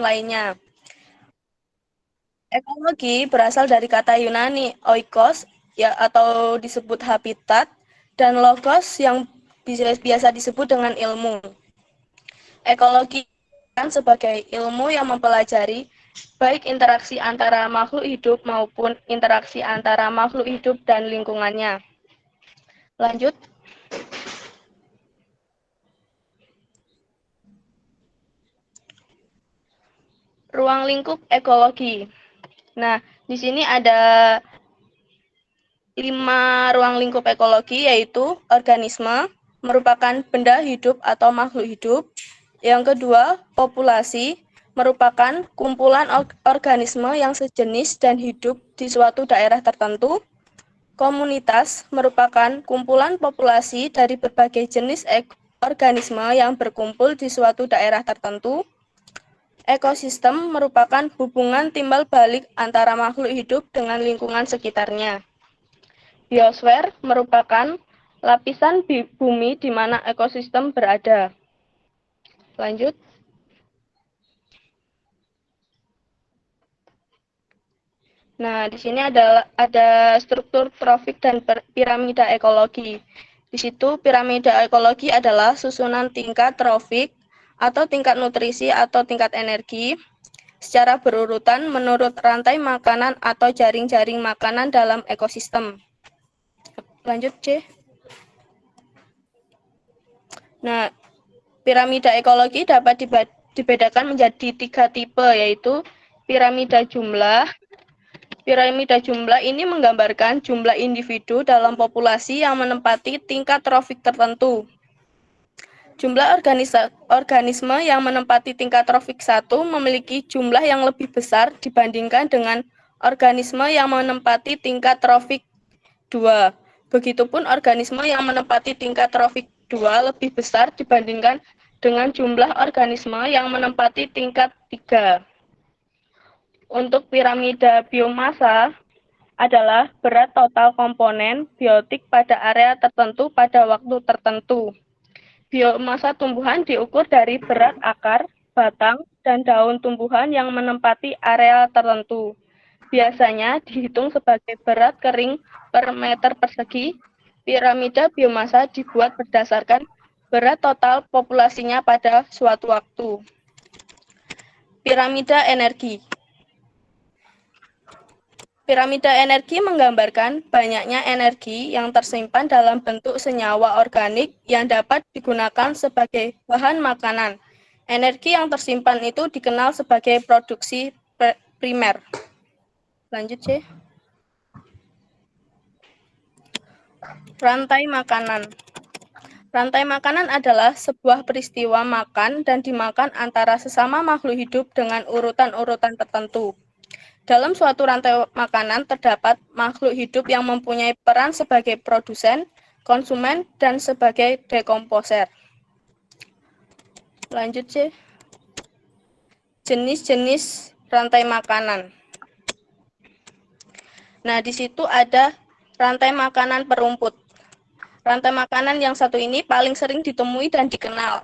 lainnya. Ekologi berasal dari kata Yunani oikos ya atau disebut habitat dan logos yang biasa disebut dengan ilmu. Ekologi sebagai ilmu yang mempelajari baik interaksi antara makhluk hidup maupun interaksi antara makhluk hidup dan lingkungannya. Lanjut. Ruang lingkup ekologi. Nah, di sini ada 5 ruang lingkup ekologi, yaitu organisme, merupakan benda hidup atau makhluk hidup. Yang kedua, populasi, merupakan kumpulan organisme yang sejenis dan hidup di suatu daerah tertentu. Komunitas merupakan kumpulan populasi dari berbagai jenis organisme yang berkumpul di suatu daerah tertentu. Ekosistem merupakan hubungan timbal balik antara makhluk hidup dengan lingkungan sekitarnya. Biosfer merupakan lapisan bumi di mana ekosistem berada. Lanjut. Nah, di sini ada struktur trofik dan piramida ekologi. Di situ piramida ekologi adalah susunan tingkat trofik atau tingkat nutrisi atau tingkat energi secara berurutan menurut rantai makanan atau jaring-jaring makanan dalam ekosistem. Lanjut, C. Nah, piramida ekologi dapat dibedakan menjadi 3 tipe, yaitu piramida jumlah. Piramida jumlah ini menggambarkan jumlah individu dalam populasi yang menempati tingkat trofik tertentu. Jumlah organisme yang menempati tingkat trofik 1 memiliki jumlah yang lebih besar dibandingkan dengan organisme yang menempati tingkat trofik 2. Begitupun organisme yang menempati tingkat trofik 2 lebih besar dibandingkan dengan jumlah organisme yang menempati tingkat 3. Untuk piramida biomasa adalah berat total komponen biotik pada area tertentu pada waktu tertentu. Biomasa tumbuhan diukur dari berat akar, batang, dan daun tumbuhan yang menempati area tertentu. Biasanya dihitung sebagai berat kering per meter persegi. Piramida biomasa dibuat berdasarkan berat total populasinya pada suatu waktu. Piramida energi. Piramida energi menggambarkan banyaknya energi yang tersimpan dalam bentuk senyawa organik yang dapat digunakan sebagai bahan makanan. Energi yang tersimpan itu dikenal sebagai produksi primer. Lanjut, C. Rantai makanan. Rantai makanan adalah sebuah peristiwa makan dan dimakan antara sesama makhluk hidup dengan urutan-urutan tertentu. Dalam suatu rantai makanan terdapat makhluk hidup yang mempunyai peran sebagai produsen, konsumen, dan sebagai dekomposer. Lanjut, C. Jenis-jenis rantai makanan. Nah, di situ ada rantai makanan perumput. Rantai makanan yang satu ini paling sering ditemui dan dikenal.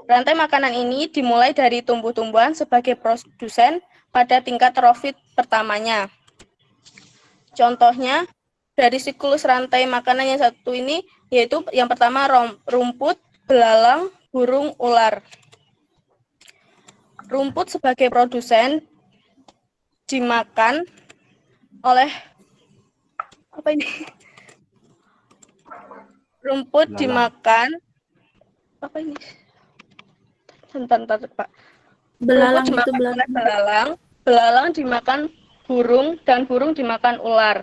Rantai makanan ini dimulai dari tumbuh-tumbuhan sebagai produsen pada tingkat trofik pertamanya. Contohnya, dari siklus rantai makanan yang satu ini, yaitu yang pertama rumput, belalang, burung, ular. Rumput sebagai produsen dimakan oleh apa ini? Rumput dimakan apa ini? Bentar, Pak. Belalang rumput itu dimakan oleh belalang, belalang dimakan burung, dan burung dimakan ular.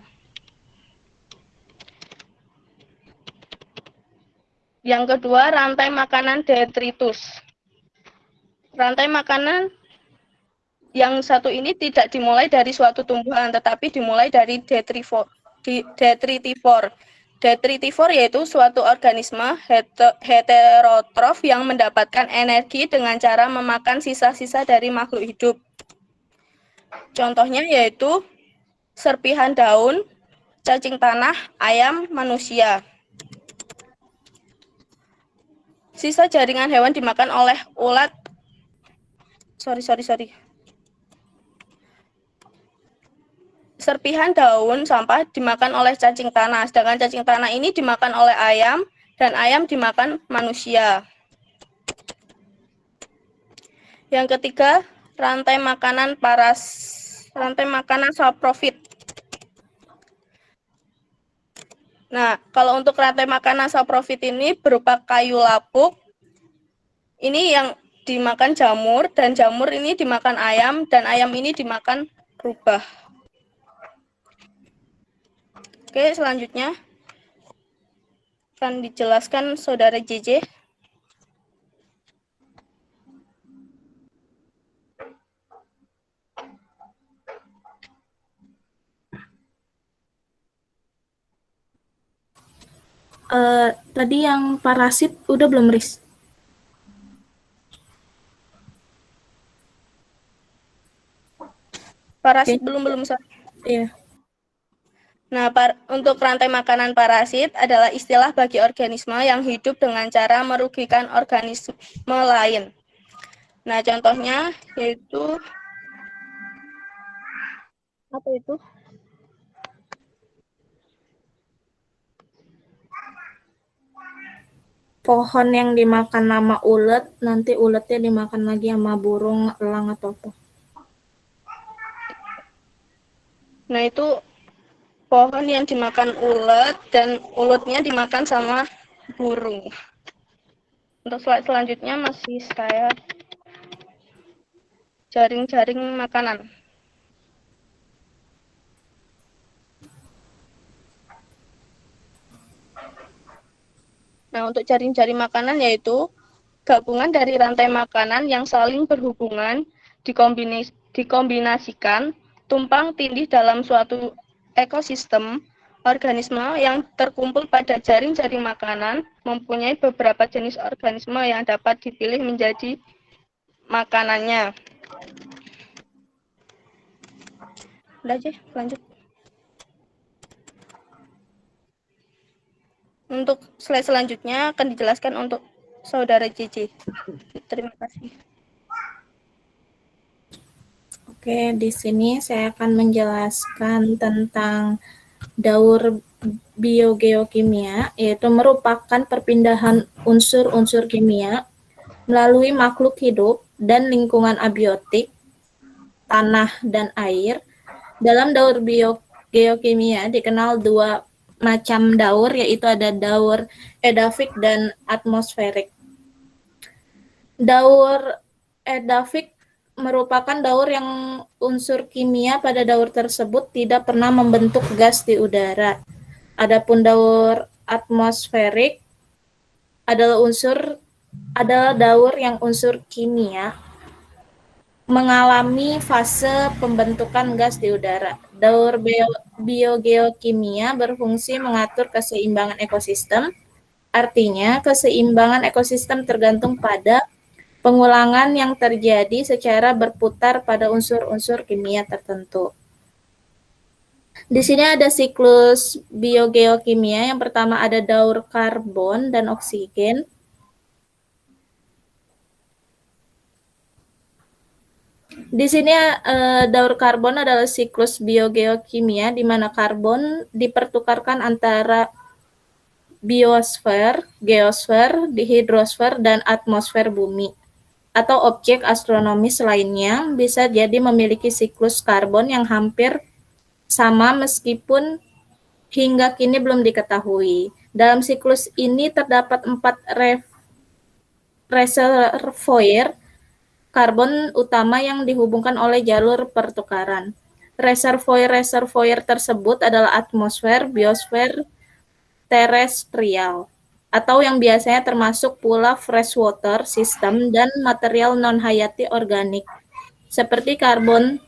Yang kedua, rantai makanan detritus. Rantai makanan yang satu ini tidak dimulai dari suatu tumbuhan, tetapi dimulai dari detritivor. Detritivor yaitu suatu organisme heterotrof yang mendapatkan energi dengan cara memakan sisa-sisa dari makhluk hidup. Contohnya yaitu serpihan daun, cacing tanah, ayam, manusia. Sisa jaringan hewan dimakan oleh ulat. Sorry. serpihan daun sampah dimakan oleh cacing tanah, sedangkan cacing tanah ini dimakan oleh ayam dan ayam dimakan manusia. Yang ketiga, rantai makanan saprofit. Nah, kalau untuk rantai makanan saprofit ini berupa kayu lapuk. Ini yang dimakan jamur, dan jamur ini dimakan ayam, dan ayam ini dimakan rubah. Oke, selanjutnya akan dijelaskan Saudara JJ. Tadi yang parasit udah belum, Riz? Parasit belum Sar. Iya. Nah, untuk rantai makanan parasit adalah istilah bagi organisme yang hidup dengan cara merugikan organisme lain. Nah, contohnya yaitu apa itu? Pohon yang dimakan nama ulet, nanti uletnya dimakan lagi sama burung, elang, atau apa? Nah, itu pohon yang dimakan ulet dan uletnya dimakan sama burung. Untuk slide selanjutnya masih saya jaring-jaring makanan. Nah, untuk jaring-jaring makanan yaitu gabungan dari rantai makanan yang saling berhubungan dikombinasikan tumpang tindih dalam suatu ekosistem. Organisme yang terkumpul pada jaring-jaring makanan mempunyai beberapa jenis organisme yang dapat dipilih menjadi makanannya. Udah aja, lanjut. Untuk slide selanjutnya akan dijelaskan untuk Saudara JJ. Terima kasih. Oke, di sini saya akan menjelaskan tentang daur biogeokimia, yaitu merupakan perpindahan unsur-unsur kimia melalui makhluk hidup dan lingkungan abiotik, tanah dan air. Dalam daur biogeokimia dikenal dua macam daur, yaitu ada daur edafik dan atmosferik. Daur edafik merupakan daur yang unsur kimia pada daur tersebut tidak pernah membentuk gas di udara. Adapun daur atmosferik adalah daur yang unsur kimia mengalami fase pembentukan gas di udara. Daur biogeokimia berfungsi mengatur keseimbangan ekosistem. Artinya, keseimbangan ekosistem tergantung pada pengulangan yang terjadi secara berputar pada unsur-unsur kimia tertentu. Di sini ada siklus biogeokimia. Yang pertama ada daur karbon dan oksigen. Di sini daur karbon adalah siklus biogeokimia di mana karbon dipertukarkan antara biosfer, geosfer, dihidrosfer, dan atmosfer bumi. Atau objek astronomis lainnya bisa jadi memiliki siklus karbon yang hampir sama meskipun hingga kini belum diketahui. Dalam siklus ini terdapat 4 reservoir karbon utama yang dihubungkan oleh jalur pertukaran. Reservoir tersebut adalah atmosfer, biosfer, terestrial, atau yang biasanya termasuk pula freshwater system dan material non-hayati organik, seperti karbon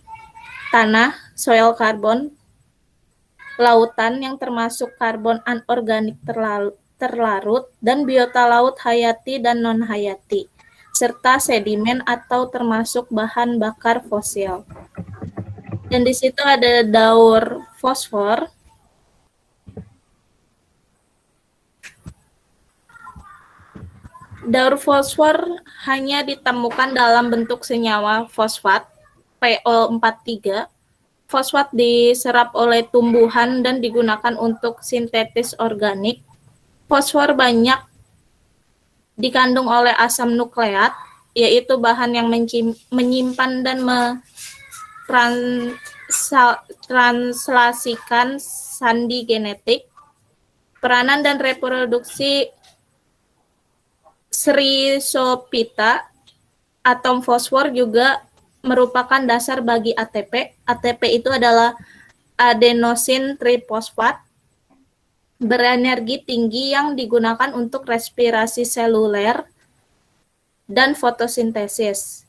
tanah, soil carbon, lautan yang termasuk karbon anorganik terlarut, dan biota laut hayati dan non-hayati, serta sedimen atau termasuk bahan bakar fosil. Dan di situ ada daur fosfor. Daur fosfor hanya ditemukan dalam bentuk senyawa fosfat, PO43. fosfat diserap oleh tumbuhan dan digunakan untuk sintetis organik. Fosfor banyak dikandung oleh asam nukleat, yaitu bahan yang menyimpan dan translasikan sandi genetik. Peranan dan reproduksi Chrysophyta, atom fosfor juga merupakan dasar bagi ATP. ATP itu adalah adenosin trifosfat, berenergi tinggi yang digunakan untuk respirasi seluler dan fotosintesis.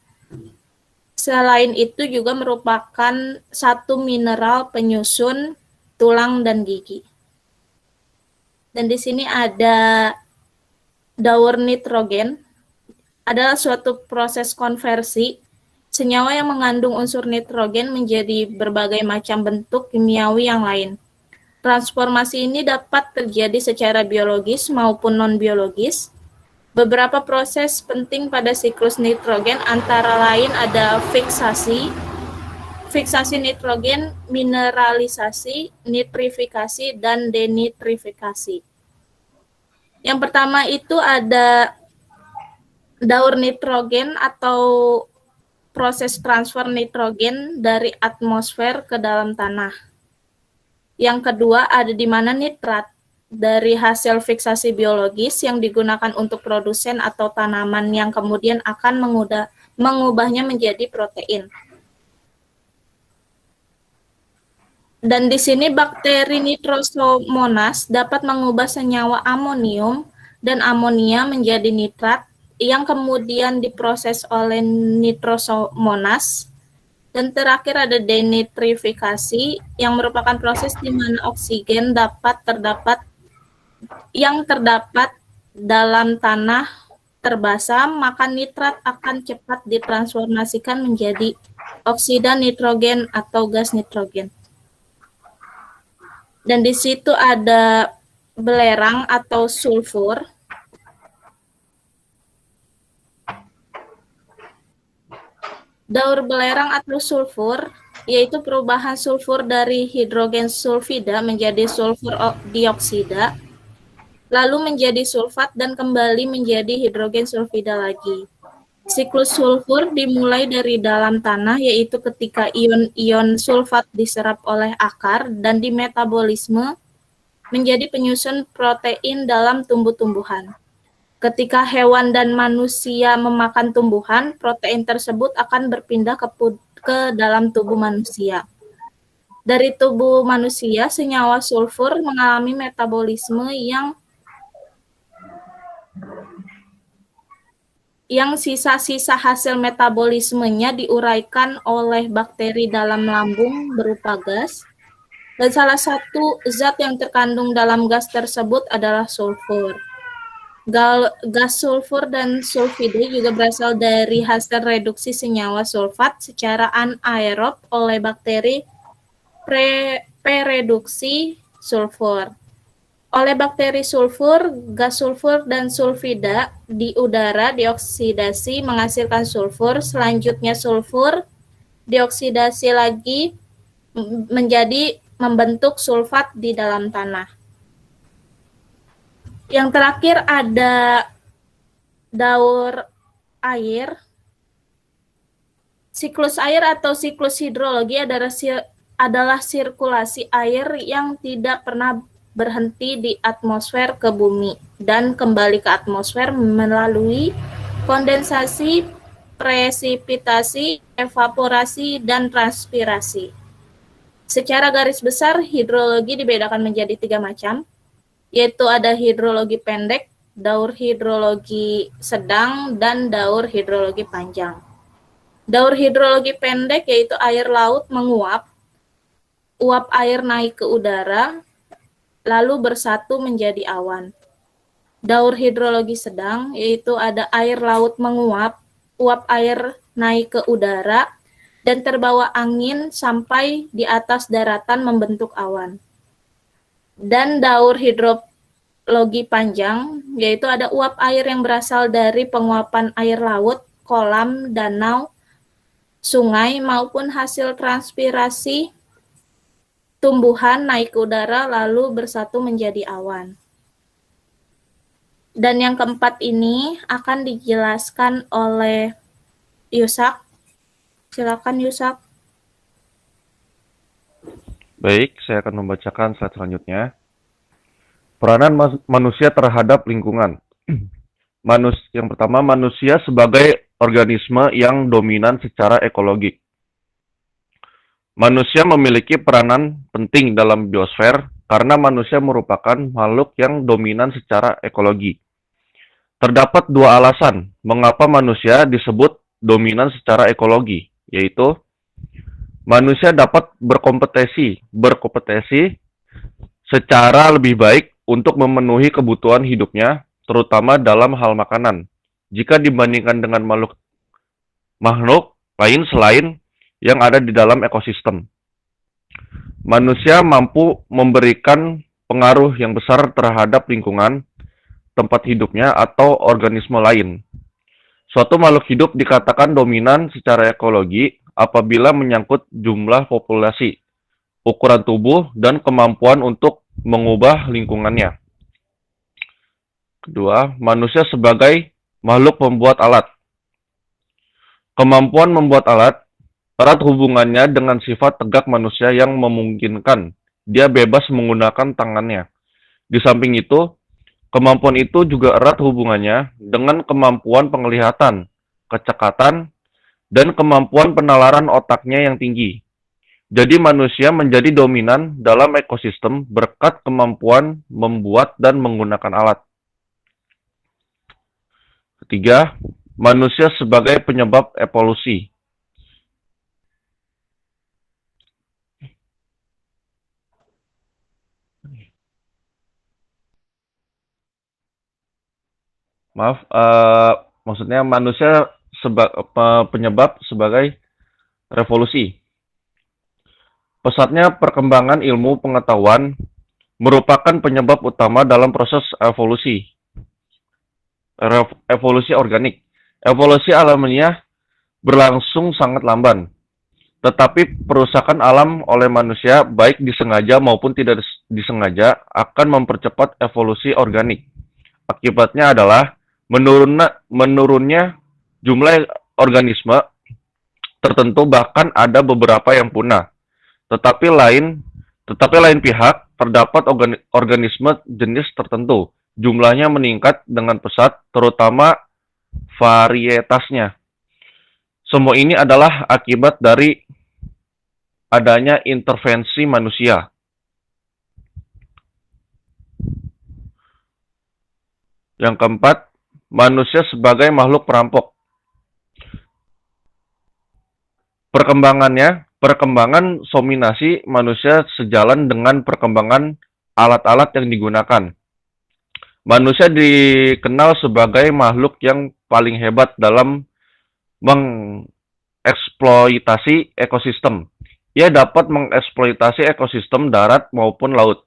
Selain itu juga merupakan satu mineral penyusun tulang dan gigi. Dan di sini ada daur nitrogen, adalah suatu proses konversi senyawa yang mengandung unsur nitrogen menjadi berbagai macam bentuk kimiawi yang lain. Transformasi ini dapat terjadi secara biologis maupun non-biologis. Beberapa proses penting pada siklus nitrogen antara lain ada fiksasi nitrogen, mineralisasi, nitrifikasi, dan denitrifikasi. Yang pertama itu ada daur nitrogen atau proses transfer nitrogen dari atmosfer ke dalam tanah. Yang kedua ada di mana nitrat dari hasil fiksasi biologis yang digunakan untuk produsen atau tanaman yang kemudian akan mengubahnya menjadi protein. Dan di sini bakteri Nitrosomonas dapat mengubah senyawa amonium dan amonia menjadi nitrat yang kemudian diproses oleh Nitrosomonas. Dan terakhir ada denitrifikasi yang merupakan proses di mana oksigen terdapat dalam tanah terbasam, maka nitrat akan cepat ditransformasikan menjadi oksida nitrogen atau gas nitrogen. Dan di situ ada belerang atau sulfur. Daur belerang atau sulfur yaitu perubahan sulfur dari hidrogen sulfida menjadi sulfur dioksida, lalu menjadi sulfat dan kembali menjadi hidrogen sulfida lagi. Siklus sulfur dimulai dari dalam tanah, yaitu ketika ion-ion sulfat diserap oleh akar dan dimetabolisme menjadi penyusun protein dalam tumbuh-tumbuhan. Ketika hewan dan manusia memakan tumbuhan, protein tersebut akan berpindah ke dalam tubuh manusia. Dari tubuh manusia, senyawa sulfur mengalami metabolisme yang sisa-sisa hasil metabolismenya diuraikan oleh bakteri dalam lambung berupa gas. Dan salah satu zat yang terkandung dalam gas tersebut adalah sulfur. Gas sulfur dan sulfida juga berasal dari hasil reduksi senyawa sulfat secara anaerob oleh bakteri prereduksi sulfur. Oleh bakteri sulfur, gas sulfur dan sulfida di udara dioksidasi menghasilkan sulfur. Selanjutnya sulfur dioksidasi lagi menjadi membentuk sulfat di dalam tanah. Yang terakhir ada daur air. Siklus air atau siklus hidrologi adalah sirkulasi air yang tidak pernah berhenti di atmosfer ke bumi dan kembali ke atmosfer melalui kondensasi, presipitasi, evaporasi, dan transpirasi. Secara garis besar, hidrologi dibedakan menjadi 3 macam, yaitu ada hidrologi pendek, daur hidrologi sedang, dan daur hidrologi panjang. Daur hidrologi pendek yaitu air laut menguap, uap air naik ke udara, lalu bersatu menjadi awan. Daur hidrologi sedang yaitu ada air laut menguap, uap air naik ke udara, dan terbawa angin sampai di atas daratan membentuk awan. Dan daur hidrologi panjang, yaitu ada uap air yang berasal dari penguapan air laut, kolam, danau, sungai, maupun hasil transpirasi tumbuhan naik ke udara lalu bersatu menjadi awan. Dan yang keempat ini akan dijelaskan oleh Yusak. Silakan Yusak. Baik, saya akan membacakan slide selanjutnya. Peranan manusia terhadap lingkungan. Yang pertama, manusia sebagai organisme yang dominan secara ekologi. Manusia memiliki peranan penting dalam biosfer karena manusia merupakan makhluk yang dominan secara ekologi. Terdapat dua alasan mengapa manusia disebut dominan secara ekologi, yaitu manusia dapat berkompetisi secara lebih baik untuk memenuhi kebutuhan hidupnya, terutama dalam hal makanan, jika dibandingkan dengan makhluk lain selain yang ada di dalam ekosistem. Manusia mampu memberikan pengaruh yang besar terhadap lingkungan, tempat hidupnya, atau organisme lain. Suatu makhluk hidup dikatakan dominan secara ekologi apabila menyangkut jumlah populasi, ukuran tubuh, dan kemampuan untuk mengubah lingkungannya. Kedua, manusia sebagai makhluk pembuat alat. Kemampuan membuat alat erat hubungannya dengan sifat tegak manusia yang memungkinkan dia bebas menggunakan tangannya. Di samping itu, kemampuan itu juga erat hubungannya dengan kemampuan penglihatan, kecekatan, dan kemampuan penalaran otaknya yang tinggi. Jadi manusia menjadi dominan dalam ekosistem berkat kemampuan membuat dan menggunakan alat. Ketiga, manusia sebagai penyebab evolusi. Maksudnya manusia penyebab sebagai revolusi. Pesatnya perkembangan ilmu pengetahuan merupakan penyebab utama dalam proses evolusi organik. Evolusi alamiah berlangsung sangat lamban, tetapi perusakan alam oleh manusia, baik disengaja maupun tidak disengaja, akan mempercepat evolusi organik. Akibatnya adalah menurunnya jumlah organisme tertentu, bahkan ada beberapa yang punah. Tetapi lain pihak, terdapat organisme jenis tertentu. Jumlahnya meningkat dengan pesat, terutama varietasnya. Semua ini adalah akibat dari adanya intervensi manusia. Yang keempat, manusia sebagai makhluk perampok. Perkembangan dominasi manusia sejalan dengan perkembangan alat-alat yang digunakan. Manusia dikenal sebagai makhluk yang paling hebat dalam mengeksploitasi ekosistem. Ia dapat mengeksploitasi ekosistem darat maupun laut.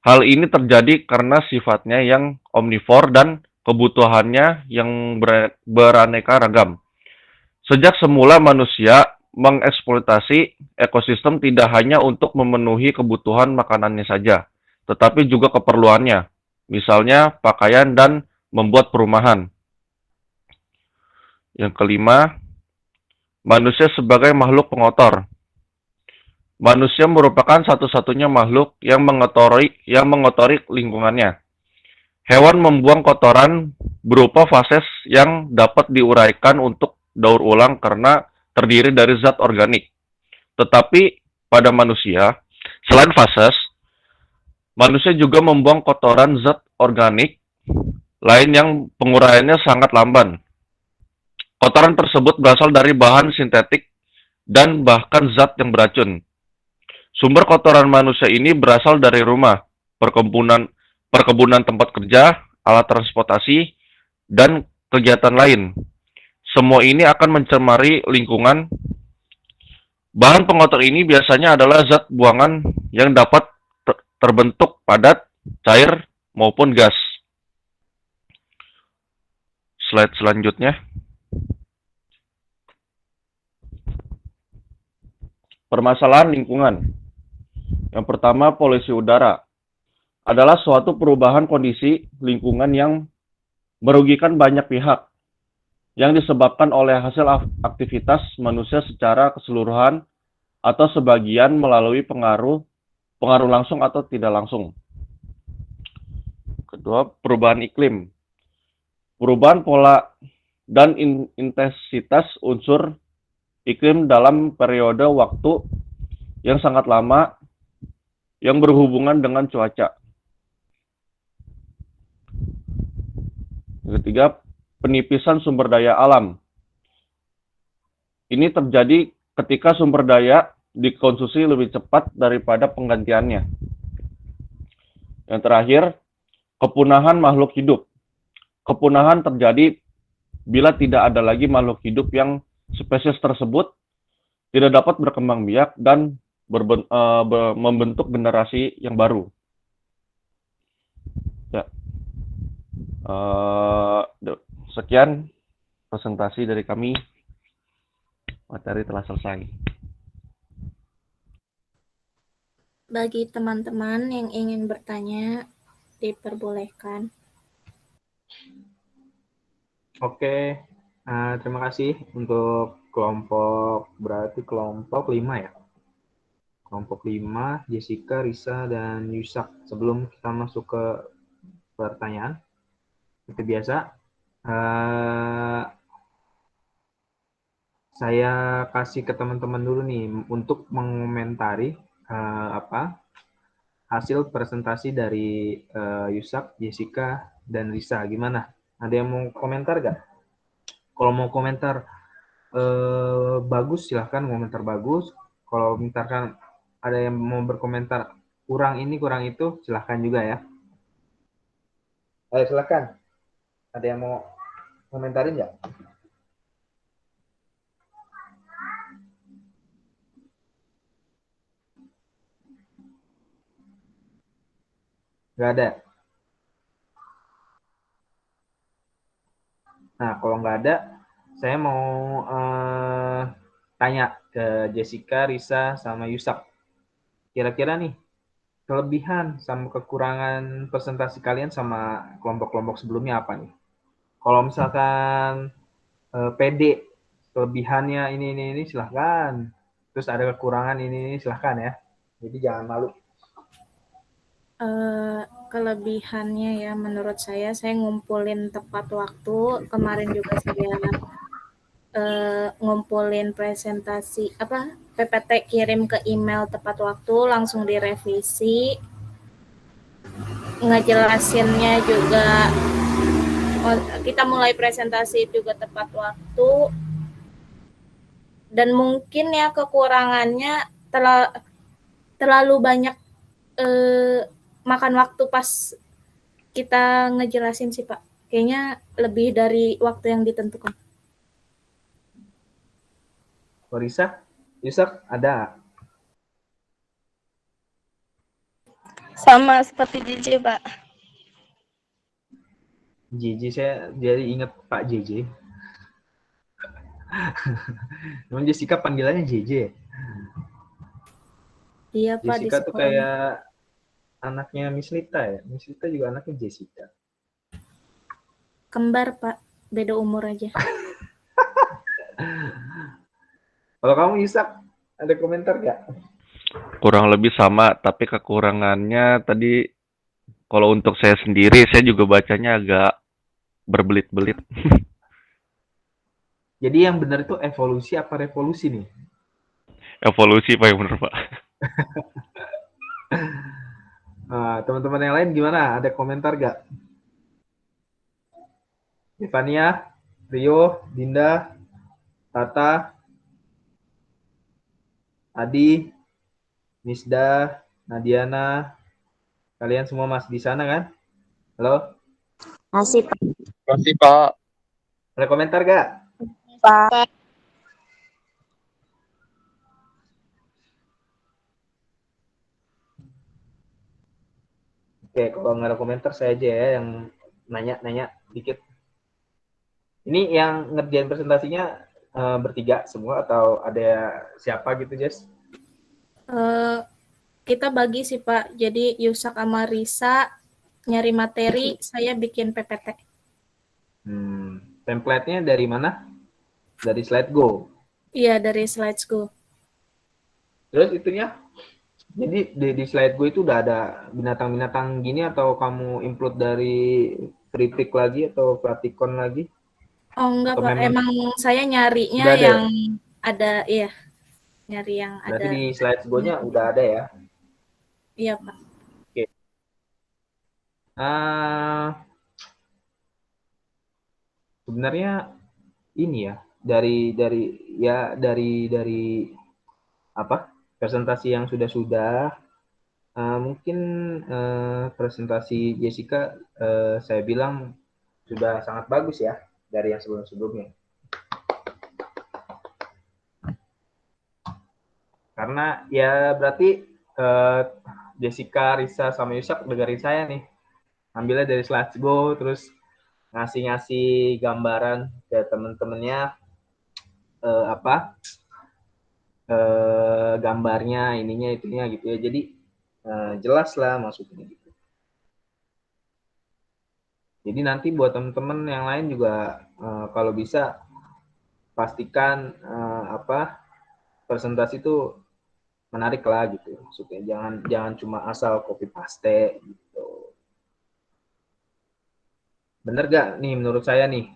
Hal ini terjadi karena sifatnya yang omnivor dan kebutuhannya yang beraneka ragam. Sejak semula manusia mengeksploitasi ekosistem tidak hanya untuk memenuhi kebutuhan makanannya saja, tetapi juga keperluannya, misalnya pakaian dan membuat perumahan. Yang kelima, manusia sebagai makhluk pengotor. Manusia merupakan satu-satunya makhluk yang mengotori lingkungannya. Hewan membuang kotoran berupa fases yang dapat diuraikan untuk daur ulang karena terdiri dari zat organik. Tetapi pada manusia, selain fases, manusia juga membuang kotoran zat organik lain yang penguraiannya sangat lamban. Kotoran tersebut berasal dari bahan sintetik dan bahkan zat yang beracun. Sumber kotoran manusia ini berasal dari rumah, perkebunan tempat kerja, alat transportasi, dan kegiatan lain. Semua ini akan mencemari lingkungan. Bahan pengotor ini biasanya adalah zat buangan yang dapat terbentuk padat, cair, maupun gas. Slide selanjutnya. Permasalahan lingkungan. Yang pertama, polusi udara adalah suatu perubahan kondisi lingkungan yang merugikan banyak pihak yang disebabkan oleh hasil aktivitas manusia secara keseluruhan atau sebagian melalui pengaruh langsung atau tidak langsung. Kedua, perubahan iklim. Perubahan pola dan intensitas unsur iklim dalam periode waktu yang sangat lama yang berhubungan dengan cuaca. Yang ketiga, penipisan sumber daya alam. Ini terjadi ketika sumber daya dikonsumsi lebih cepat daripada penggantiannya. Yang terakhir, kepunahan makhluk hidup. Kepunahan terjadi bila tidak ada lagi makhluk hidup yang spesies tersebut tidak dapat berkembang biak dan membentuk generasi yang baru. Ya. Sekian presentasi dari kami. Materi telah selesai. Bagi teman-teman yang ingin bertanya, diperbolehkan. Oke, terima kasih untuk berarti kelompok 5 ya. Kelompok 5, Jessica, Risa, dan Yusak. Sebelum kita masuk ke pertanyaan, seperti biasa, saya kasih ke teman-teman dulu nih untuk mengomentari hasil presentasi dari Yusak, Jessica, dan Risa. Gimana? Ada yang mau komentar gak? Kalau mau komentar bagus, silahkan komentar bagus. Kalau misalkan ada yang mau berkomentar kurang ini, kurang itu, silahkan juga ya. Ayo silahkan. Ada yang mau komentarin nggak? Nggak ada. Nah, kalau nggak ada, saya mau tanya ke Jessica, Risa, sama Yusak. Kira-kira nih, kelebihan sama kekurangan presentasi kalian sama kelompok-kelompok sebelumnya apa nih? Kalau misalkan PD, kelebihannya ini silahkan. Terus ada kekurangan ini silahkan ya. Jadi jangan malu. Kelebihannya ya menurut saya ngumpulin tepat waktu. Kemarin juga saya ngumpulin presentasi PPT kirim ke email tepat waktu, langsung direvisi. Ngejelasinnya juga kita mulai presentasi juga tepat waktu. Dan mungkin ya kekurangannya terlalu banyak makan waktu pas kita ngejelasin sih Pak. Kayaknya lebih dari waktu yang ditentukan. Risa, Yusak ada? Sama seperti JJ, Pak. JJ, saya jadi ingat Pak JJ. Memang Jessica panggilannya JJ. Iya Pak. Jessica tuh kayak anaknya Miss Lita ya. Miss Lita juga anaknya Jessica. Kembar Pak, beda umur aja. Kalau kamu Yusak, ada komentar nggak? Kurang lebih sama, tapi kekurangannya tadi kalau untuk saya sendiri, saya juga bacanya agak berbelit-belit. Jadi yang benar itu evolusi apa revolusi nih? Evolusi Pak yang benar Pak. Teman-teman yang lain gimana? Ada komentar nggak? Stefania, Rio, Dinda, Tata, Adi, Misda, Nadiana, kalian semua masih di sana kan? Halo? Masih Pak. Masih Pak. Ada komentar nggak? Pak. Oke, kalau nggak ada komentar saya aja ya yang nanya dikit. Ini yang ngerjain presentasinya bertiga semua atau ada siapa gitu, Jess? Kita bagi sih Pak, jadi Yusak sama Risa nyari materi, saya bikin PPT. Template-nya dari mana? Dari SlideGo. Iya, dari Slidesgo. Terus itunya, jadi di SlideGo itu udah ada binatang-binatang gini atau kamu input dari Freepik lagi atau Platicon lagi? Oh enggak Atau Pak, memang emang saya nyarinya udah ada yang ya? ada, iya, nyari yang Berarti ada. di SlideGo-nya udah ada ya? Iya Pak. Oke. Sebenarnya ini ya, dari apa presentasi yang sudah mungkin presentasi Jessica saya bilang sudah sangat bagus ya dari yang sebelum-sebelumnya. Karena ya berarti Jessica, Risa, sama Yusak dengerin saya nih. Ambilnya dari SlideGo, terus ngasih gambaran ke teman-temannya gambarnya, ininya, itunya gitu ya. Jadi jelas lah maksudnya gitu. Jadi nanti buat teman-teman yang lain juga kalau bisa pastikan presentasi itu menarik lah gitu. Maksudnya jangan cuma asal copy paste gitu. Bener gak nih menurut saya nih?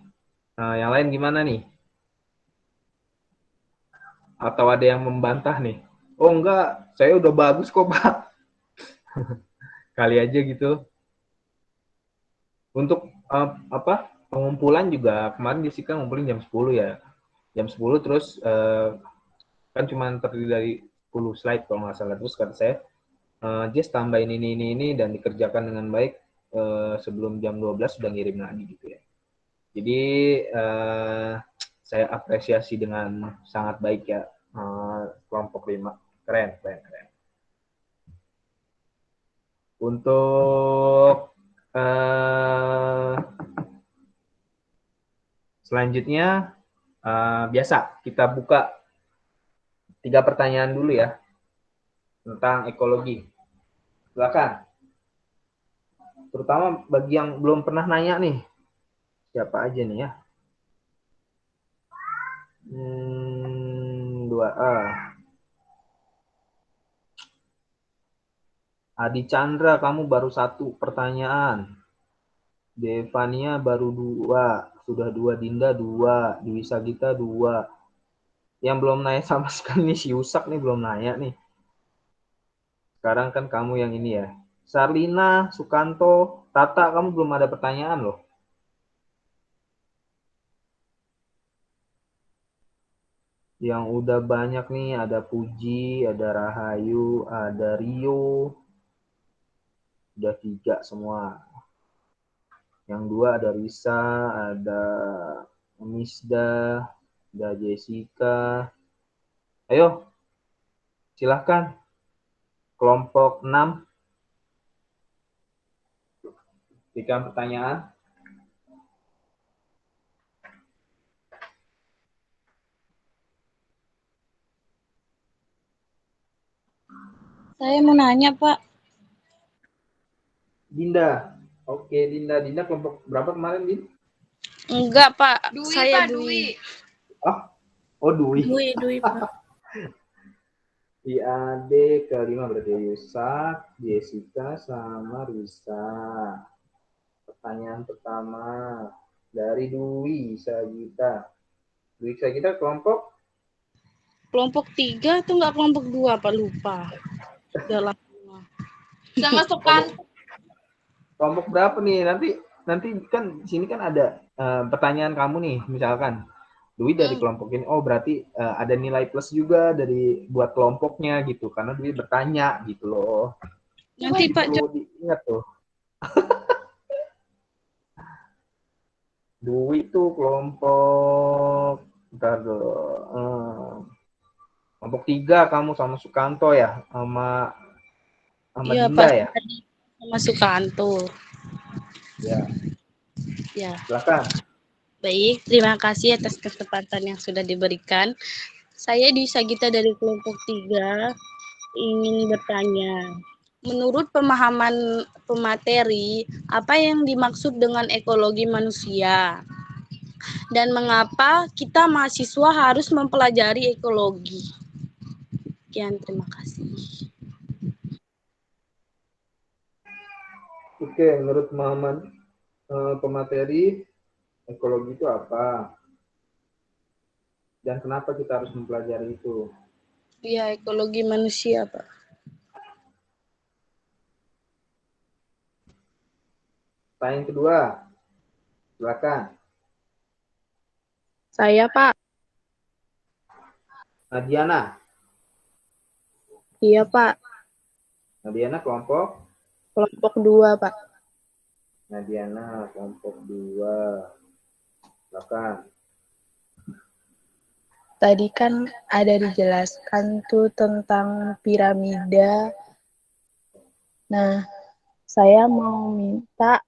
Yang lain gimana nih? Atau ada yang membantah nih? Oh enggak, saya udah bagus kok Pak. Kali aja gitu. Untuk pengumpulan juga kemarin Jessica ngumpulin jam 10 ya. Jam 10 terus kan cuma terdiri dari 10 slide kalau nggak salah. Terus kata saya, Jess tambahin ini dan dikerjakan dengan baik sebelum jam 12 sudah ngirim lagi gitu ya. Jadi saya apresiasi dengan sangat baik ya kelompok 5. Keren. Untuk selanjutnya biasa kita buka 3 pertanyaan dulu ya tentang ekologi. Silakan. Terutama bagi yang belum pernah nanya nih. Siapa aja nih ya? 2A. Adi Chandra, kamu baru 1 pertanyaan. Devania baru 2. Sudah 2. Dinda 2. Dewi Sagita 2. Yang belum nanya sama sekali nih si Yusak nih belum nanya nih. Sekarang kan kamu yang ini ya. Sarlina, Sukanto, Tata, kamu belum ada pertanyaan loh. Yang udah banyak nih, ada Puji, ada Rahayu, ada Rio. Udah 3 semua. Yang 2 ada Risa, ada Misda, ada Jessica. Ayo, silahkan. Kelompok 6. Berikan pertanyaan. Saya mau nanya, Pak. Dinda. Oke, Dinda. Dinda kelompok berapa kemarin, Din? Enggak, Pak. Dwi, Saya Pak, Dwi. Oh, Dwi. Dwi Pak. IAD kelima berarti Yusak, Jessica, sama Risa. Pertanyaan pertama dari Dwi Sagita. Dwi Sagita kelompok? Kelompok 3 atau enggak kelompok 2, Pak? Lupa. Dalam sama Sukan. Kelompok berapa nih? Nanti kan di sini kan ada pertanyaan kamu nih, misalkan Dwi dari kelompok ini, oh berarti ada nilai plus juga dari buat kelompoknya gitu, karena Dwi bertanya gitu loh. nanti Pak Perlu diingat tuh. Dwi itu kelompok, bentar dulu. Kelompok 3 kamu sama Sukanto ya, sama iya, Dinda Pak, ya. sama Sukanto. Ya. Ya. Silakan. Baik, terima kasih atas kesempatan yang sudah diberikan. Saya Dwi Sagita dari kelompok 3. ingin bertanya. Menurut pemahaman pemateri, apa yang dimaksud dengan ekologi manusia? Dan mengapa kita mahasiswa harus mempelajari ekologi? Sekian, terima kasih. Oke, menurut pemahaman pemateri, ekologi itu apa? Dan kenapa kita harus mempelajari itu? Ya, ekologi manusia, Pak. Pertanyaan kedua, silakan. Saya, Pak. Nadiana. Iya, Pak. Nadiana kelompok? Kelompok 2, Pak. Nadiana kelompok 2. Silakan. Tadi kan ada dijelaskan tuh tentang piramida. Nah, saya mau minta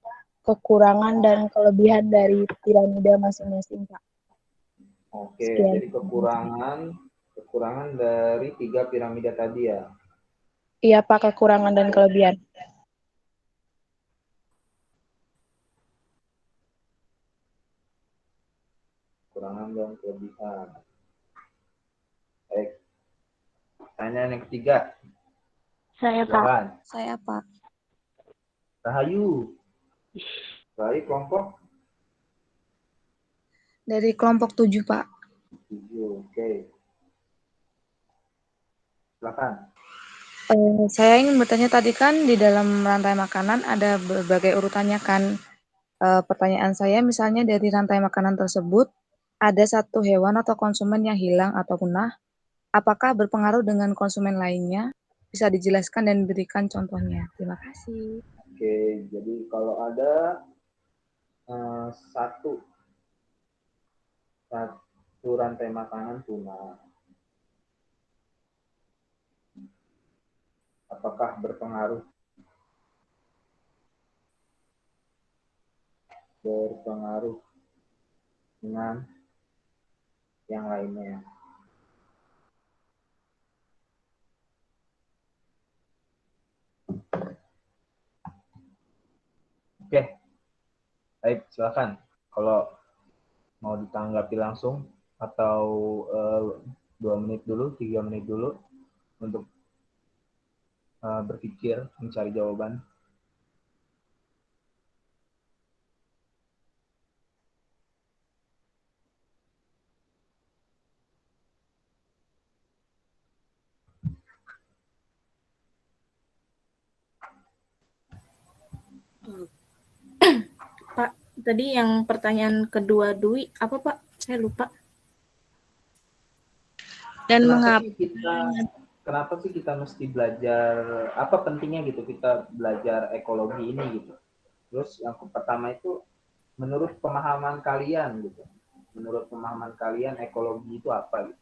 kekurangan dan kelebihan dari piramida masing-masing, Pak. Oke, Sekian. jadi kekurangan dari 3 piramida tadi ya. Iya, Pak, kekurangan dan kelebihan. Kekurangan dan kelebihan. Baik. Pertanyaan yang ketiga. Saya, Pak. Silakan. Saya, Pak. Rahayu. Rahayu kelompok Dari kelompok 7, Pak. 7. Oke. Silakan. Saya ingin bertanya tadi kan di dalam rantai makanan ada berbagai urutannya kan. Pertanyaan saya misalnya dari rantai makanan tersebut ada satu hewan atau konsumen yang hilang atau punah, apakah berpengaruh dengan konsumen lainnya? Bisa dijelaskan dan berikan contohnya. Terima kasih. Oke, jadi kalau ada satu rantai makanan punah, apakah berpengaruh dengan yang lainnya? Oke, baik, silakan. Kalau mau ditanggapi langsung atau 2 menit dulu, 3 menit dulu untuk berpikir mencari jawaban. Pak, tadi yang pertanyaan kedua Dwi, apa Pak? Saya lupa. Dan mengapa Kenapa sih kita mesti belajar, apa pentingnya gitu kita belajar ekologi ini gitu? Terus yang pertama itu menurut pemahaman kalian gitu. Menurut pemahaman kalian ekologi itu apa gitu?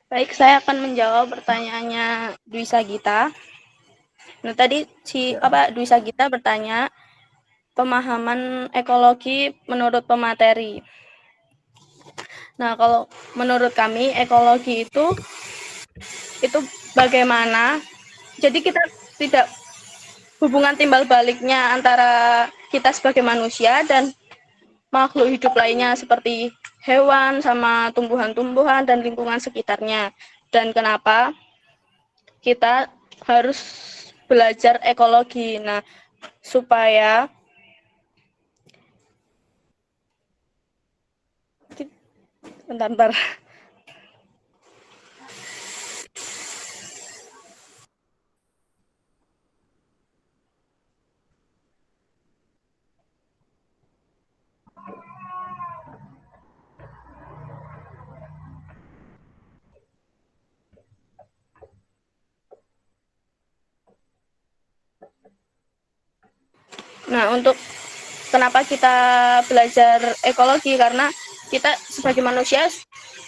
Baik, saya akan menjawab pertanyaannya Dwi Sagita. Nah, tadi Dwi Sagita bertanya pemahaman ekologi menurut pemateri. Nah, kalau menurut kami ekologi itu bagaimana? Jadi kita tidak hubungan timbal baliknya antara kita sebagai manusia dan makhluk hidup lainnya seperti hewan sama tumbuhan-tumbuhan dan lingkungan sekitarnya. Dan kenapa kita harus belajar ekologi? Nah, supaya bentar. Nah, untuk kenapa kita belajar ekologi, karena kita sebagai manusia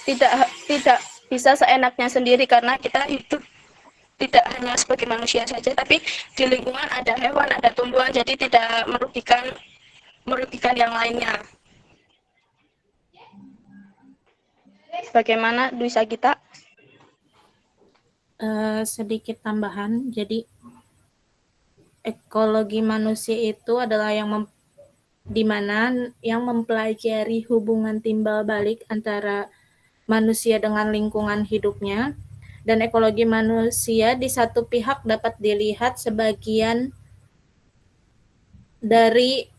tidak bisa seenaknya sendiri, karena kita hidup tidak hanya sebagai manusia saja, tapi di lingkungan ada hewan, ada tumbuhan, jadi tidak merugikan yang lainnya. Bagaimana Dwi Sagita? Sedikit tambahan, jadi ekologi manusia itu adalah di mana yang mempelajari hubungan timbal balik antara manusia dengan lingkungan hidupnya, dan ekologi manusia di satu pihak dapat dilihat sebagian dari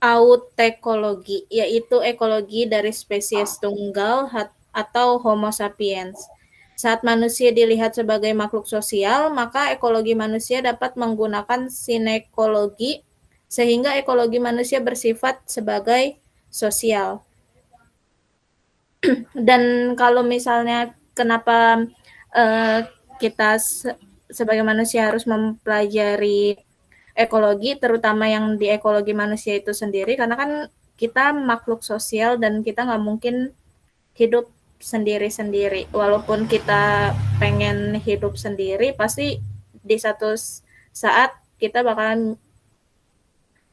autekologi, yaitu ekologi dari spesies tunggal atau Homo sapiens. Saat manusia dilihat sebagai makhluk sosial, maka ekologi manusia dapat menggunakan sinekologi, sehingga ekologi manusia bersifat sebagai sosial. Dan kalau misalnya kenapa kita sebagai manusia harus mempelajari ekologi, terutama yang di ekologi manusia itu sendiri, karena kan kita makhluk sosial dan kita nggak mungkin hidup sendiri-sendiri. Walaupun kita pengen hidup sendiri, pasti di satu saat kita bakalan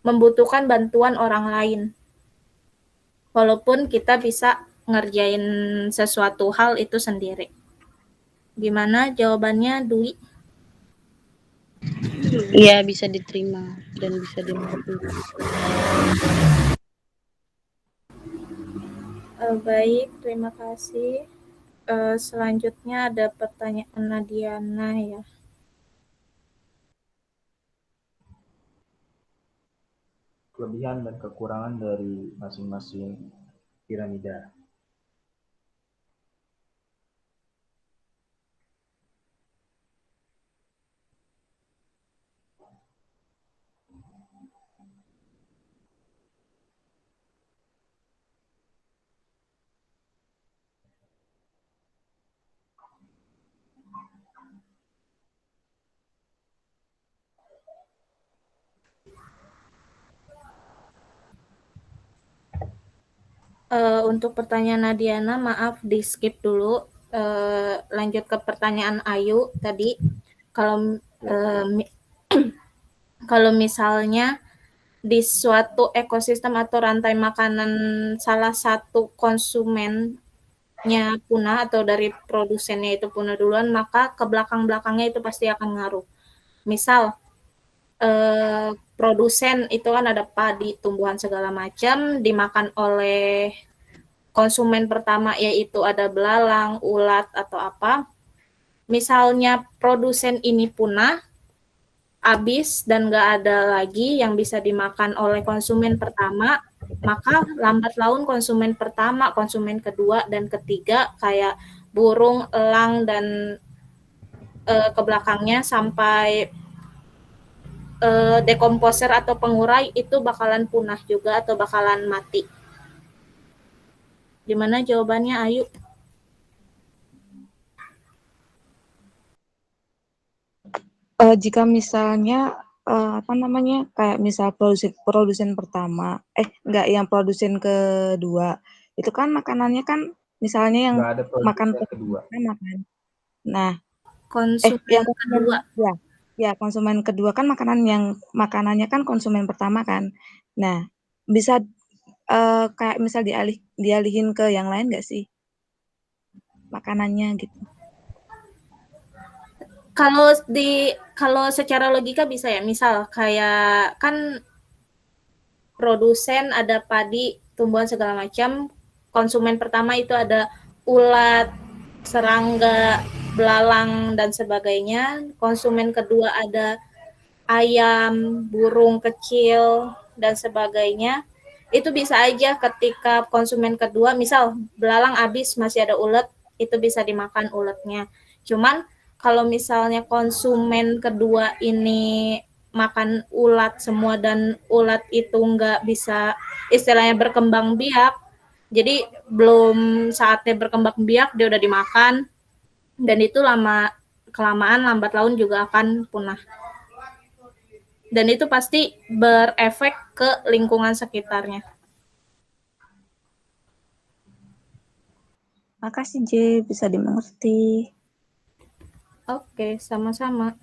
membutuhkan bantuan orang lain. Walaupun kita bisa ngerjain sesuatu hal itu sendiri. Gimana jawabannya, Dwi? Iya, bisa diterima dan bisa dimengerti. Baik, terima kasih. Selanjutnya ada pertanyaan Nadiana ya. Kelebihan dan kekurangan dari masing-masing piramida. Untuk pertanyaan Nadiana, maaf di skip dulu. Lanjut ke pertanyaan Ayu tadi. Kalau misalnya di suatu ekosistem atau rantai makanan salah satu konsumennya punah atau dari produsennya itu punah duluan, maka ke belakang-belakangnya itu pasti akan ngaruh. Misal produsen itu kan ada padi, tumbuhan segala macam, dimakan oleh konsumen pertama, yaitu ada belalang, ulat, atau apa. Misalnya produsen ini punah, habis dan nggak ada lagi yang bisa dimakan oleh konsumen pertama, maka lambat laun konsumen pertama, konsumen kedua, dan ketiga kayak burung, elang, dan ke belakangnya sampai dekomposer atau pengurai itu bakalan punah juga atau bakalan mati. Gimana jawabannya, Ayu? Jika misalnya kayak misal produsen pertama, enggak, yang produsen kedua, itu kan makanannya kan Misalnya yang Nggak ada makan produsen kedua. pertama kan. Nah, Konsumen yang kedua. ya konsumen kedua kan makanannya kan konsumen pertama kan. Nah, bisa kayak misal dialihin ke yang lain nggak sih makanannya gitu? Kalau secara logika bisa ya, misal kayak kan produsen ada padi, tumbuhan segala macam, konsumen pertama itu ada ulat, serangga, belalang dan sebagainya. Konsumen kedua ada ayam, burung kecil dan sebagainya. Itu bisa aja ketika konsumen kedua, misal belalang habis masih ada ulat, itu bisa dimakan ulatnya. Cuman kalau misalnya konsumen kedua ini makan ulat semua dan ulat itu nggak bisa istilahnya berkembang biak, jadi belum saatnya berkembang biak dia udah dimakan, dan itu kelamaan lambat laun juga akan punah. Dan itu pasti berefek ke lingkungan sekitarnya. Makasih J, bisa dimengerti. Oke, sama-sama.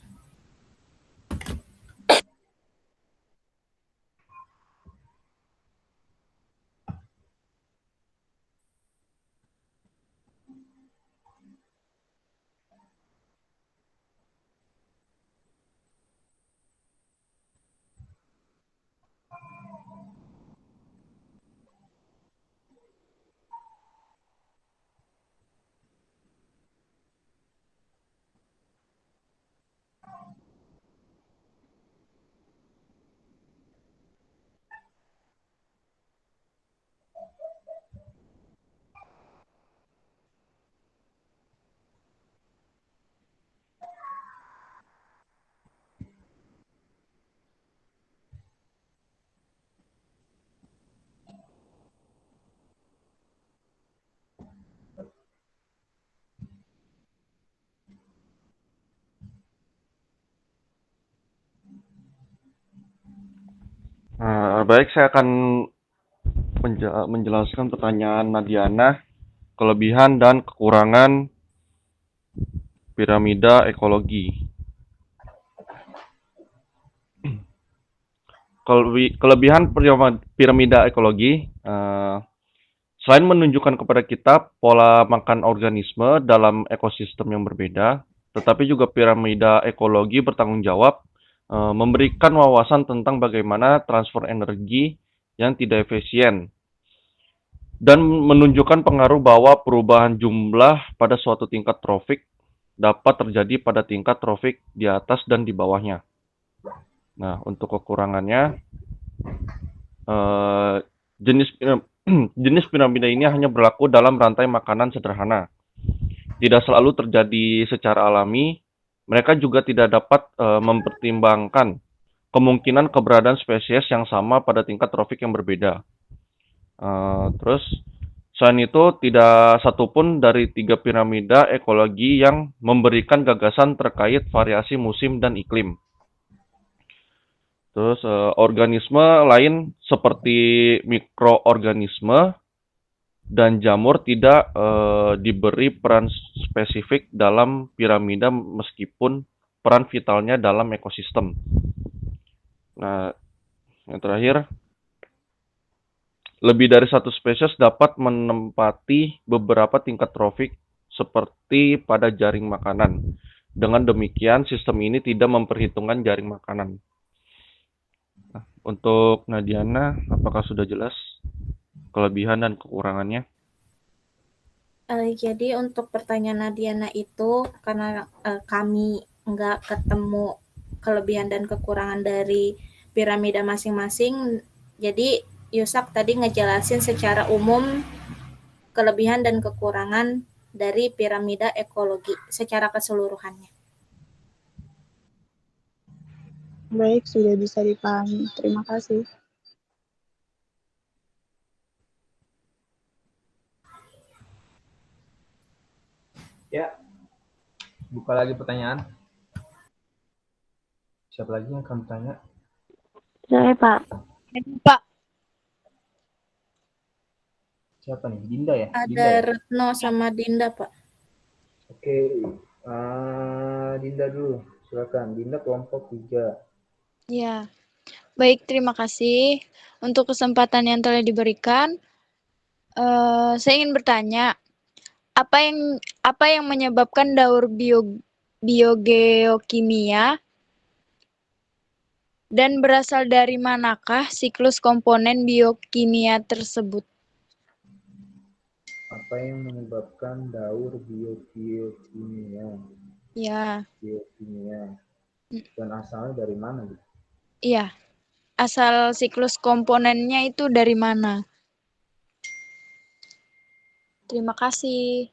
Baik, saya akan menjelaskan pertanyaan Nadiana, kelebihan dan kekurangan piramida ekologi. Kelebihan piramida ekologi, selain menunjukkan kepada kita pola makan organisme dalam ekosistem yang berbeda, tetapi juga piramida ekologi bertanggung jawab memberikan wawasan tentang bagaimana transfer energi yang tidak efisien dan menunjukkan pengaruh bahwa perubahan jumlah pada suatu tingkat trofik dapat terjadi pada tingkat trofik di atas dan di bawahnya. Nah, untuk kekurangannya, jenis piramida ini hanya berlaku dalam rantai makanan sederhana. Tidak selalu terjadi secara alami. Mereka juga tidak dapat mempertimbangkan kemungkinan keberadaan spesies yang sama pada tingkat trofik yang berbeda. Terus, selain itu, tidak satupun dari 3 piramida ekologi yang memberikan gagasan terkait variasi musim dan iklim. Terus, organisme lain seperti mikroorganisme dan jamur tidak diberi peran spesifik dalam piramida meskipun peran vitalnya dalam ekosistem. Nah, yang terakhir, lebih dari satu spesies dapat menempati beberapa tingkat trofik seperti pada jaring makanan. Dengan demikian, sistem ini tidak memperhitungkan jaring makanan. Nah, untuk Nadiana, apakah sudah jelas kelebihan dan kekurangannya? Jadi untuk pertanyaan Nadiana itu, karena kami nggak ketemu kelebihan dan kekurangan dari piramida masing-masing, jadi Yusak tadi ngejelasin secara umum kelebihan dan kekurangan dari piramida ekologi secara keseluruhannya. Baik, sudah bisa dipahami. Terima kasih. Ya, buka lagi pertanyaan. Siapa lagi yang akan bertanya? Saya, Pak. Pak, Siapa nih? Dinda ya? Ada Dinda ya? Retno sama Dinda, Pak. Oke, Dinda dulu. Silakan. Dinda kelompok 3. Ya, baik, terima kasih untuk kesempatan yang telah diberikan. Saya ingin bertanya, apa yang menyebabkan daur biogeokimia dan berasal dari manakah siklus komponen biokimia tersebut? Apa yang menyebabkan daur biokimia? Ya, Biokimia. Dan asalnya dari mana? gitu? iya. Asal siklus komponennya itu dari mana? Terima kasih.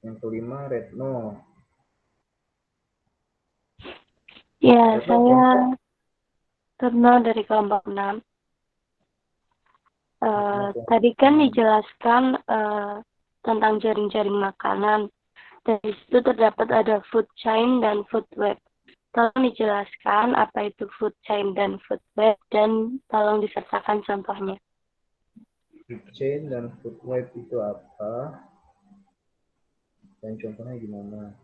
Yang kelima, Retno. Ya, Retno saya kelompok. Retno dari kelompok 6. Retno Tadi kan kelompok 6. dijelaskan tentang jaring-jaring makanan. Dari situ terdapat ada food chain dan food web. Tolong dijelaskan apa itu food chain dan food web dan tolong disertakan contohnya. Food chain dan food web itu apa? Dan contohnya gimana?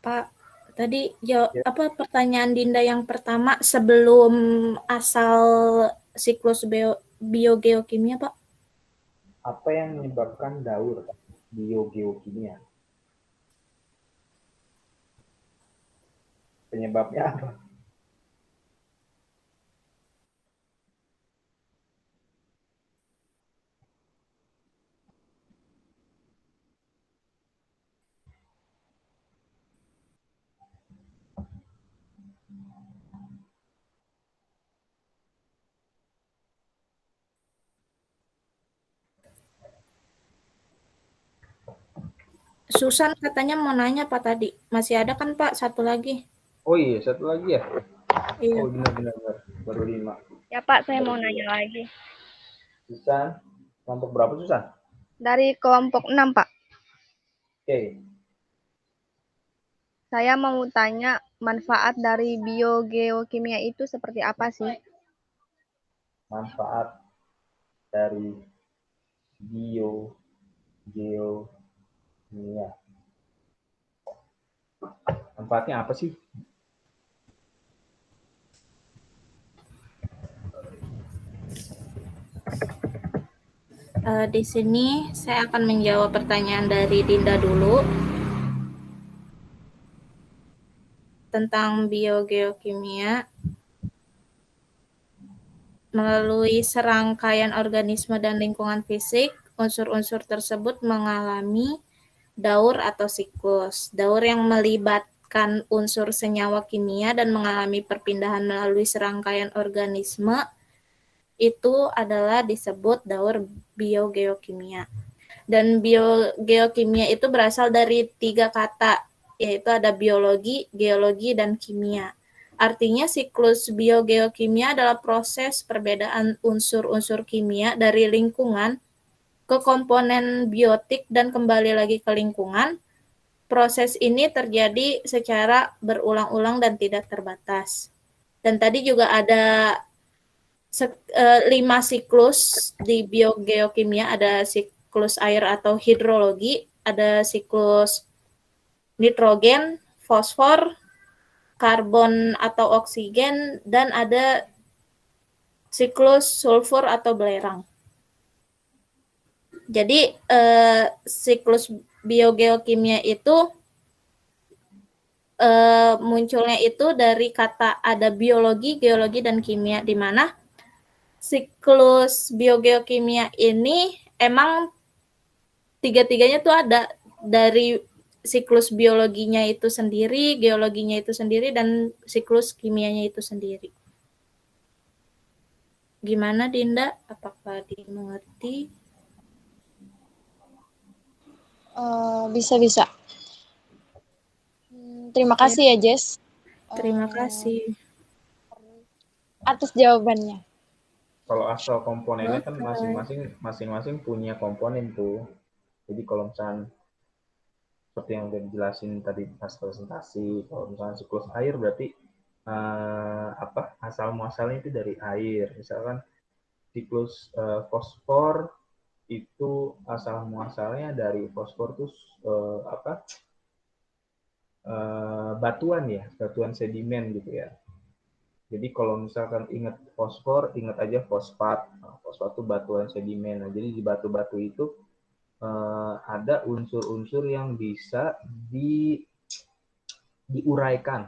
Pak, tadi Ya. apa pertanyaan Dinda yang pertama sebelum asal siklus biogeokimia, Pak? Apa yang menyebabkan daur biogeokimia? Penyebabnya apa? Susan katanya mau nanya, Pak, tadi. Masih ada kan, Pak? Satu lagi. Oh iya, satu lagi ya? Iya. Oh benar. Baru 5. Ya Pak, saya mau nanya lagi. Susan, kelompok berapa Susan? Dari kelompok 6 Pak. Oke. Saya mau tanya manfaat dari biogeokimia itu seperti apa sih? Manfaat dari biogeokimia. Manfaatnya apa sih? Di sini saya akan menjawab pertanyaan dari Dinda dulu tentang biogeokimia. Melalui serangkaian organisme dan lingkungan fisik, unsur-unsur tersebut mengalami daur atau siklus. Daur yang melibatkan unsur senyawa kimia dan mengalami perpindahan melalui serangkaian organisme itu adalah disebut daur biogeokimia. Dan biogeokimia itu berasal dari 3 kata, yaitu ada biologi, geologi, dan kimia. Artinya siklus biogeokimia adalah proses perbedaan unsur-unsur kimia dari lingkungan ke komponen biotik dan kembali lagi ke lingkungan. Proses ini terjadi secara berulang-ulang dan tidak terbatas. Dan tadi juga ada 5 siklus di biogeokimia, ada siklus air atau hidrologi, ada siklus nitrogen, fosfor, karbon atau oksigen, dan ada siklus sulfur atau belerang. Jadi siklus biogeokimia itu munculnya itu dari kata ada biologi, geologi, dan kimia, di mana siklus biogeokimia ini emang tiga-tiganya tuh ada dari siklus biologinya itu sendiri, geologinya itu sendiri, dan siklus kimianya itu sendiri. Gimana Dinda? Apakah dimengerti? Bisa. Terima kasih ya, Jess. Terima kasih atas jawabannya. Kalau asal komponennya kan masing-masing punya komponen tuh. Jadi kalau misalnya seperti yang udah dijelasin tadi pas presentasi, kalau misalnya siklus air berarti asal muasalnya itu dari air. Misalkan siklus fosfor itu asal muasalnya dari fosfor itu batuan sedimen gitu ya. Jadi kalau misalkan ingat fosfor, ingat aja fosfat. Fosfat itu batuan sedimen. Nah, jadi di batu-batu itu ada unsur-unsur yang bisa diuraikan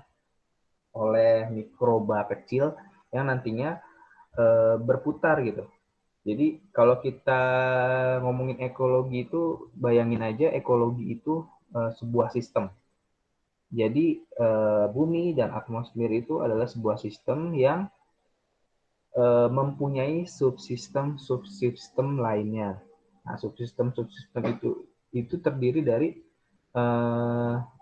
oleh mikroba kecil yang nantinya berputar gitu. Jadi kalau kita ngomongin ekologi itu, bayangin aja ekologi itu sebuah sistem. Jadi bumi dan atmosfer itu adalah sebuah sistem yang mempunyai subsistem lainnya. Nah, subsistem itu terdiri dari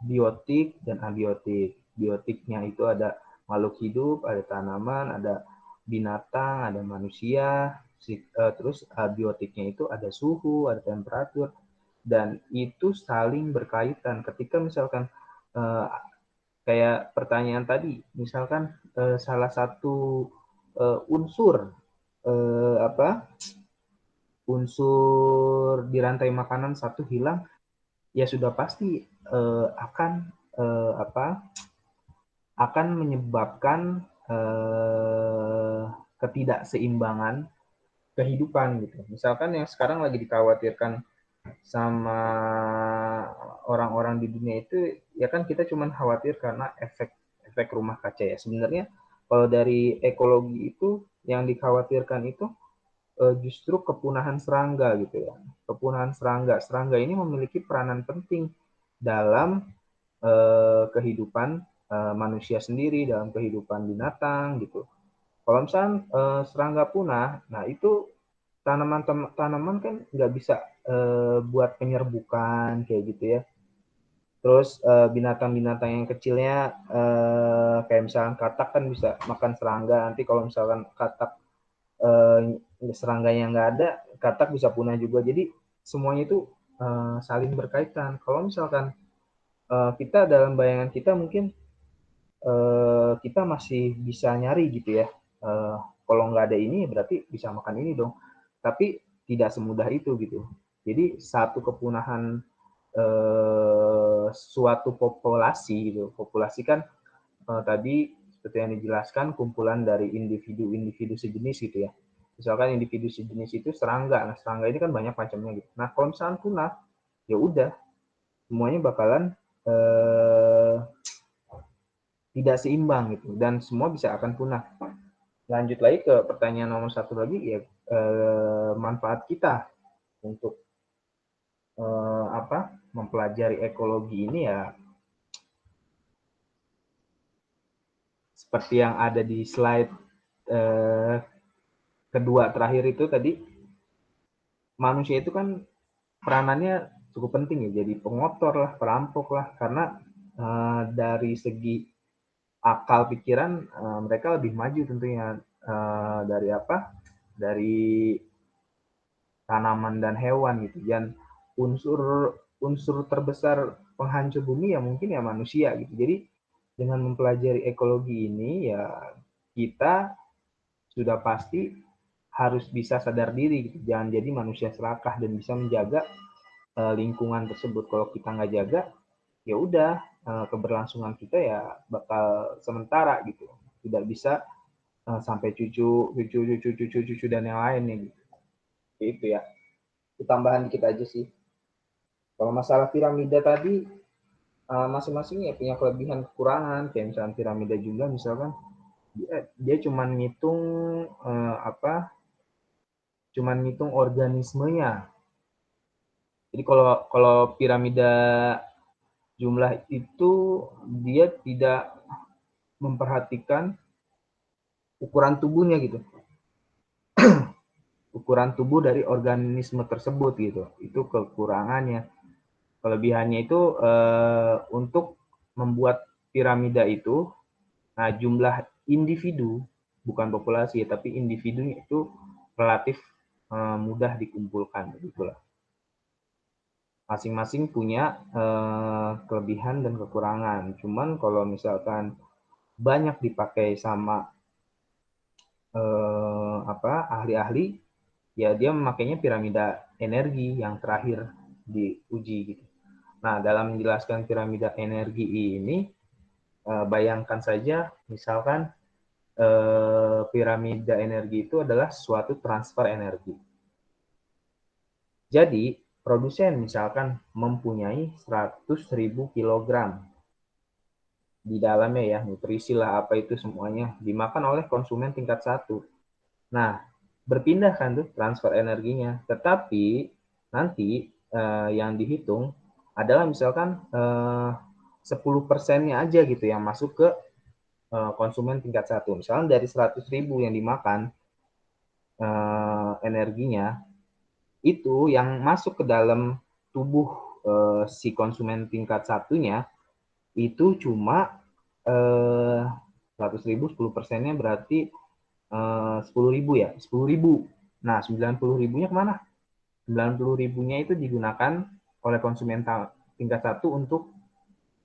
biotik dan abiotik. Biotiknya itu ada makhluk hidup, ada tanaman, ada binatang, ada manusia. Terus abiotiknya itu ada suhu, ada temperatur, dan itu saling berkaitan. Ketika misalkan kayak pertanyaan tadi, misalkan salah satu unsur di rantai makanan satu hilang, ya sudah pasti akan menyebabkan ketidakseimbangan kehidupan gitu. Misalkan yang sekarang lagi dikhawatirkan sama orang-orang di dunia itu, ya kan kita cuma khawatir karena efek rumah kaca ya. Sebenarnya kalau dari ekologi itu yang dikhawatirkan itu justru kepunahan serangga gitu ya. Kepunahan serangga ini memiliki peranan penting dalam kehidupan manusia sendiri, dalam kehidupan binatang gitu. Kalau misalnya serangga punah, nah itu tanaman kan nggak bisa buat penyerbukan kayak gitu ya. Terus binatang-binatang yang kecilnya kayak misalkan katak kan bisa makan serangga. Nanti kalau misalkan katak serangganya nggak ada, katak bisa punah juga. Jadi semuanya itu saling berkaitan. Kalau misalkan kita dalam bayangan kita mungkin kita masih bisa nyari gitu ya. Kalau nggak ada ini berarti bisa makan ini dong. Tapi tidak semudah itu gitu. Jadi satu kepunahan suatu populasi gitu. Populasi kan tadi seperti yang dijelaskan kumpulan dari individu-individu sejenis gitu ya. Misalkan individu sejenis itu serangga. Nah, serangga ini kan banyak macamnya gitu. Nah, kalau misalnya punah, ya udah semuanya bakalan tidak seimbang gitu dan semua bisa akan punah. Lanjut lagi ke pertanyaan nomor satu lagi ya, manfaat kita untuk mempelajari ekologi ini ya seperti yang ada di slide kedua terakhir itu tadi, manusia itu kan peranannya cukup penting ya, jadi pengotor lah, perampok lah, karena dari segi akal pikiran mereka lebih maju tentunya dari tanaman dan hewan gitu. Dan unsur terbesar penghancur bumi ya mungkin ya manusia gitu. Jadi dengan mempelajari ekologi ini ya kita sudah pasti harus bisa sadar diri gitu. Jangan jadi manusia serakah dan bisa menjaga lingkungan tersebut. Kalau kita nggak jaga, ya udah keberlangsungan kita ya bakal sementara gitu. Tidak bisa sampai cucu dan yang lainnya gitu. Itu ya. tambahan dikit aja sih. Kalau masalah piramida tadi, masing-masing ya punya kelebihan kekurangan. Kayak misalnya piramida jumlah, misalkan dia cuman ngitung cuman ngitung organismenya. Jadi kalau piramida jumlah itu dia tidak memperhatikan ukuran tubuhnya gitu. Ukuran tubuh dari organisme tersebut gitu. Itu kekurangannya. Kelebihannya itu untuk membuat piramida itu, nah jumlah individu, bukan populasi, tapi individunya itu relatif mudah dikumpulkan. Begitulah. Masing-masing punya kelebihan dan kekurangan. Cuman kalau misalkan banyak dipakai sama ahli-ahli, ya dia memakainya piramida energi yang terakhir diuji gitu. Nah, dalam menjelaskan piramida energi ini, bayangkan saja misalkan piramida energi itu adalah suatu transfer energi. Jadi, produsen misalkan mempunyai 100.000 kilogram di dalamnya ya, nutrisi lah apa itu semuanya dimakan oleh konsumen tingkat 1. Nah, berpindah kan tuh transfer energinya, tetapi nanti yang dihitung adalah misalkan 10%-nya aja gitu yang masuk ke konsumen tingkat 1. Misalnya dari 100.000 yang dimakan energinya, itu yang masuk ke dalam tubuh si konsumen tingkat 1-nya itu cuma 100.000, 10%-nya berarti 10.000 ya, 10.000. Nah, 90.000-nya kemana? 90.000-nya itu digunakan oleh konsumen tingkat 1 untuk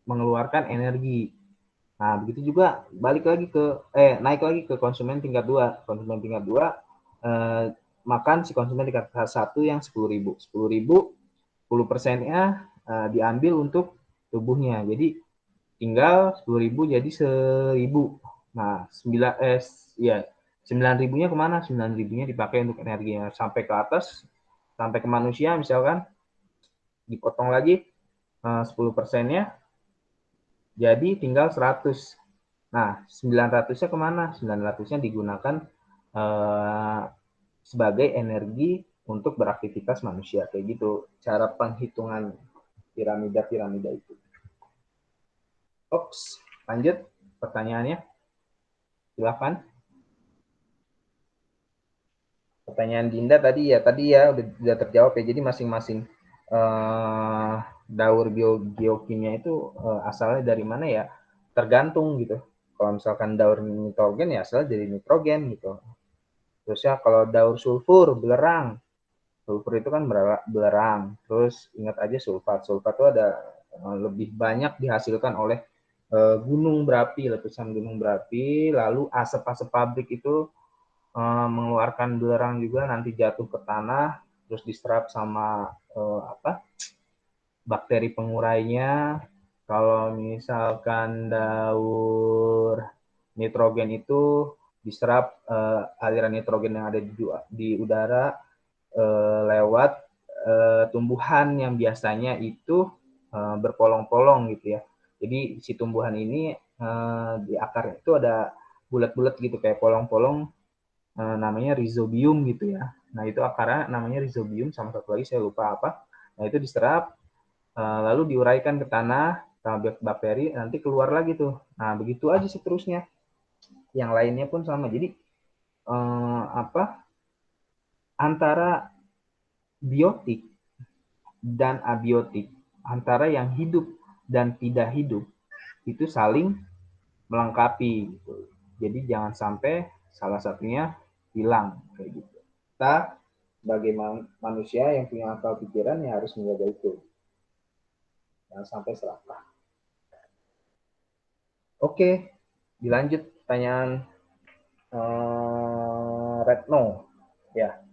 mengeluarkan energi. Nah, begitu juga naik lagi ke konsumen tingkat 2. Konsumen tingkat 2 makan si konsumen tingkat 1 yang 10.000. 10.000, 10%-nya diambil untuk tubuhnya. Jadi tinggal 10.000 jadi 1.000. Nah, 9.000-nya kemana? 9.000-nya dipakai untuk energinya. Sampai ke atas, sampai ke manusia misalkan, dipotong lagi 10%-nya, jadi tinggal 100. Nah, 900-nya kemana? 900-nya digunakan sebagai energi untuk beraktivitas manusia. Kayak gitu cara penghitungan piramida-piramida itu. Ops, lanjut pertanyaannya. Silakan. Pertanyaan Dinda tadi ya udah terjawab ya. Jadi masing-masing daur geokimia itu asalnya dari mana ya? Tergantung gitu. Kalau misalkan daur nitrogen ya asalnya dari nitrogen gitu. Terus ya kalau daur sulfur, belerang. Sulfur itu kan belerang. Terus ingat aja sulfat. Sulfat itu ada lebih banyak dihasilkan oleh gunung berapi, letusan gunung berapi. Lalu asap-asap pabrik itu mengeluarkan belerang juga, nanti jatuh ke tanah, terus diserap sama bakteri pengurainya. Kalau misalkan daur nitrogen itu diserap aliran nitrogen yang ada di udara lewat tumbuhan yang biasanya itu berpolong-polong gitu ya. Jadi si tumbuhan ini di akarnya itu ada bulat-bulat gitu kayak polong-polong, namanya rhizobium gitu ya. Nah itu akarnya namanya rhizobium, sama satu lagi saya lupa apa. Nah itu diserap lalu diuraikan ke tanah sama bakteri, nanti keluar lagi tuh. Nah begitu aja seterusnya. Yang lainnya pun sama. Jadi antara biotik dan abiotik, antara yang hidup dan tidak hidup itu saling melengkapi gitu. Jadi jangan sampai salah satunya hilang kayak gitu. Kita sebagai manusia yang punya akal pikiran ya harus menjaga itu. Jangan sampai serakah. Oke, dilanjut pertanyaan Retno ya.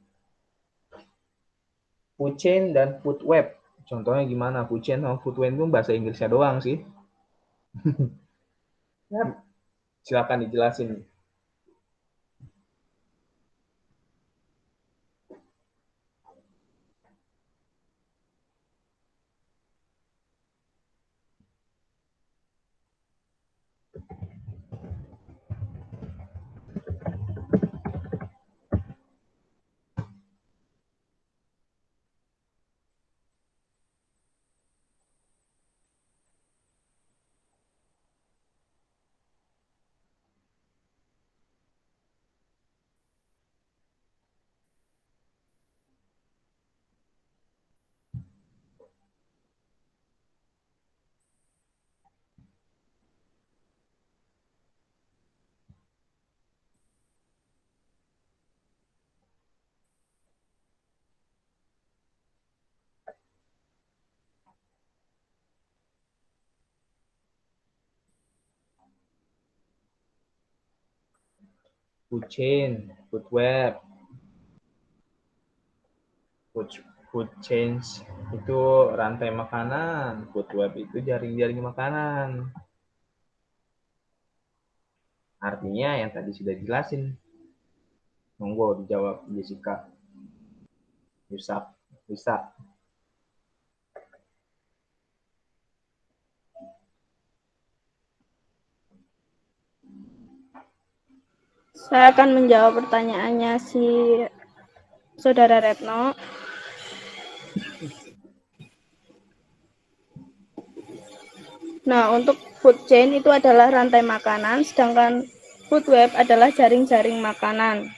Food chain dan food web. Contohnya gimana? Food chain sama food web itu bahasa Inggrisnya doang sih. Ya, silakan dijelasin. food chain, food web. Food chain itu rantai makanan, food web itu jaring-jaring makanan. Artinya yang tadi sudah jelasin. Monggo dijawab Jessica. Yusak, bisa. Saya akan menjawab pertanyaannya si Saudara Retno. Nah, untuk food chain itu adalah rantai makanan, sedangkan food web adalah jaring-jaring makanan.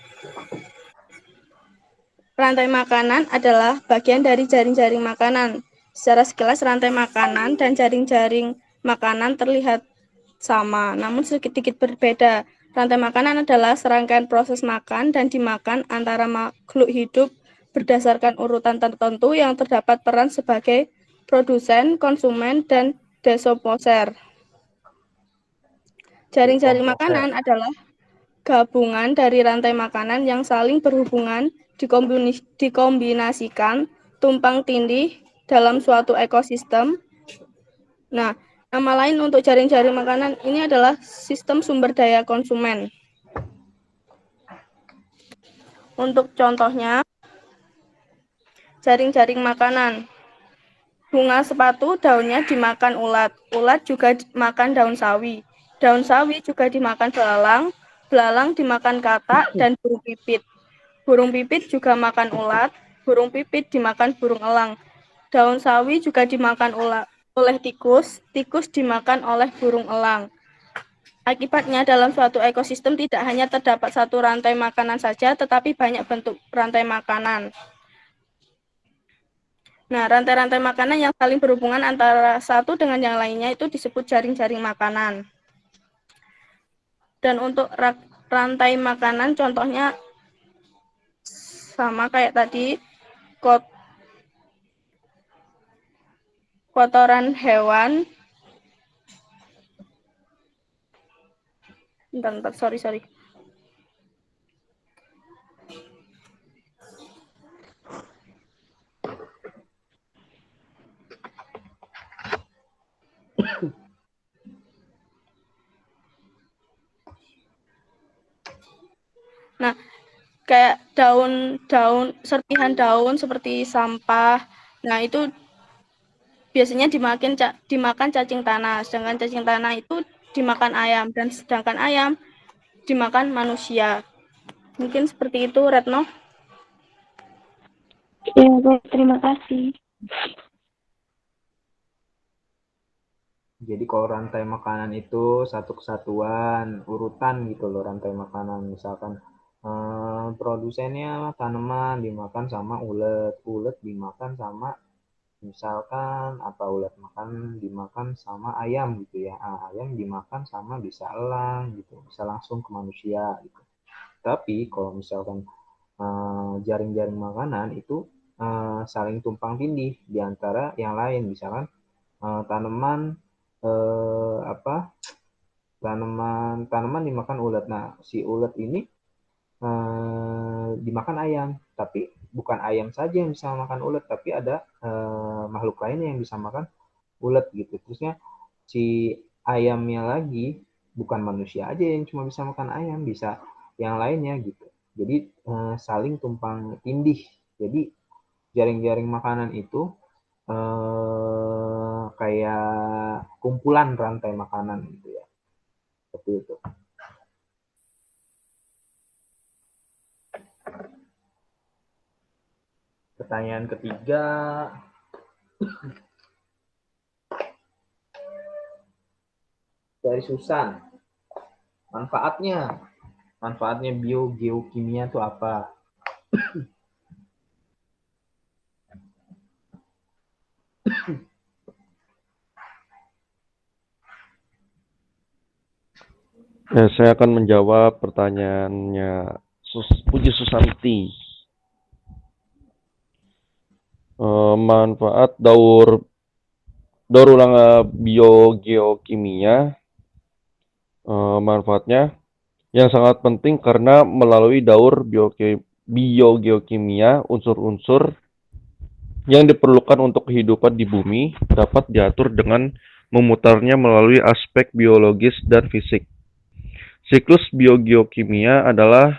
Rantai makanan adalah bagian dari jaring-jaring makanan. Secara sekilas rantai makanan dan jaring-jaring makanan terlihat sama, namun sedikit berbeda. Rantai makanan adalah serangkaian proses makan dan dimakan antara makhluk hidup berdasarkan urutan tertentu yang terdapat peran sebagai produsen, konsumen, dan dekomposer. Jaring-jaring makanan adalah gabungan dari rantai makanan yang saling berhubungan dikombinasikan tumpang tindih dalam suatu ekosistem. Nah, nama lain untuk jaring-jaring makanan ini adalah sistem sumber daya konsumen. Untuk contohnya, jaring-jaring makanan. Bunga sepatu daunnya dimakan ulat. Ulat juga makan daun sawi. Daun sawi juga dimakan belalang. Belalang dimakan katak dan burung pipit. Burung pipit juga makan ulat. Burung pipit dimakan burung elang. Daun sawi juga dimakan oleh tikus. Tikus dimakan oleh burung elang. Akibatnya dalam suatu ekosistem tidak hanya terdapat satu rantai makanan saja, tetapi banyak bentuk rantai makanan. Nah, rantai-rantai makanan yang saling berhubungan antara satu dengan yang lainnya itu disebut jaring-jaring makanan. Dan untuk rantai makanan contohnya sama kayak tadi, kotoran hewan. Bentar, sorry. Nah, kayak serpihan daun seperti sampah. Nah, itu biasanya dimakan cacing tanah, sedangkan cacing tanah itu dimakan ayam, dan sedangkan ayam dimakan manusia. Mungkin seperti itu, Retno. Ya, terima kasih. Jadi kalau rantai makanan itu satu kesatuan, urutan gitu loh rantai makanan. Misalkan produsennya tanaman dimakan sama ulet dimakan sama misalkan ulet dimakan sama ayam gitu ya. Ayam dimakan sama bisa elang gitu, bisa langsung ke manusia gitu. Tapi kalau misalkan jaring-jaring makanan itu saling tumpang tindih di antara yang lain. Misalkan tanaman dimakan ulet. Nah, si ulet ini dimakan ayam, tapi bukan ayam saja yang bisa makan ulet, tapi ada makhluk lainnya yang bisa makan ulet gitu. Terusnya si ayamnya lagi bukan manusia aja yang cuma bisa makan ayam, bisa yang lainnya gitu. Jadi saling tumpang tindih. Jadi jaring-jaring makanan itu kayak kumpulan rantai makanan gitu ya. Seperti itu. Pertanyaan ketiga. Dari Susan. Manfaatnya biogeokimia itu apa? Ya, saya akan menjawab pertanyaannya Puji Susanti. Manfaat daur ulang biogeokimia. Manfaatnya yang sangat penting karena melalui daur biogeokimia, unsur-unsur yang diperlukan untuk kehidupan di bumi dapat diatur dengan memutarnya melalui aspek biologis dan fisik. Siklus biogeokimia adalah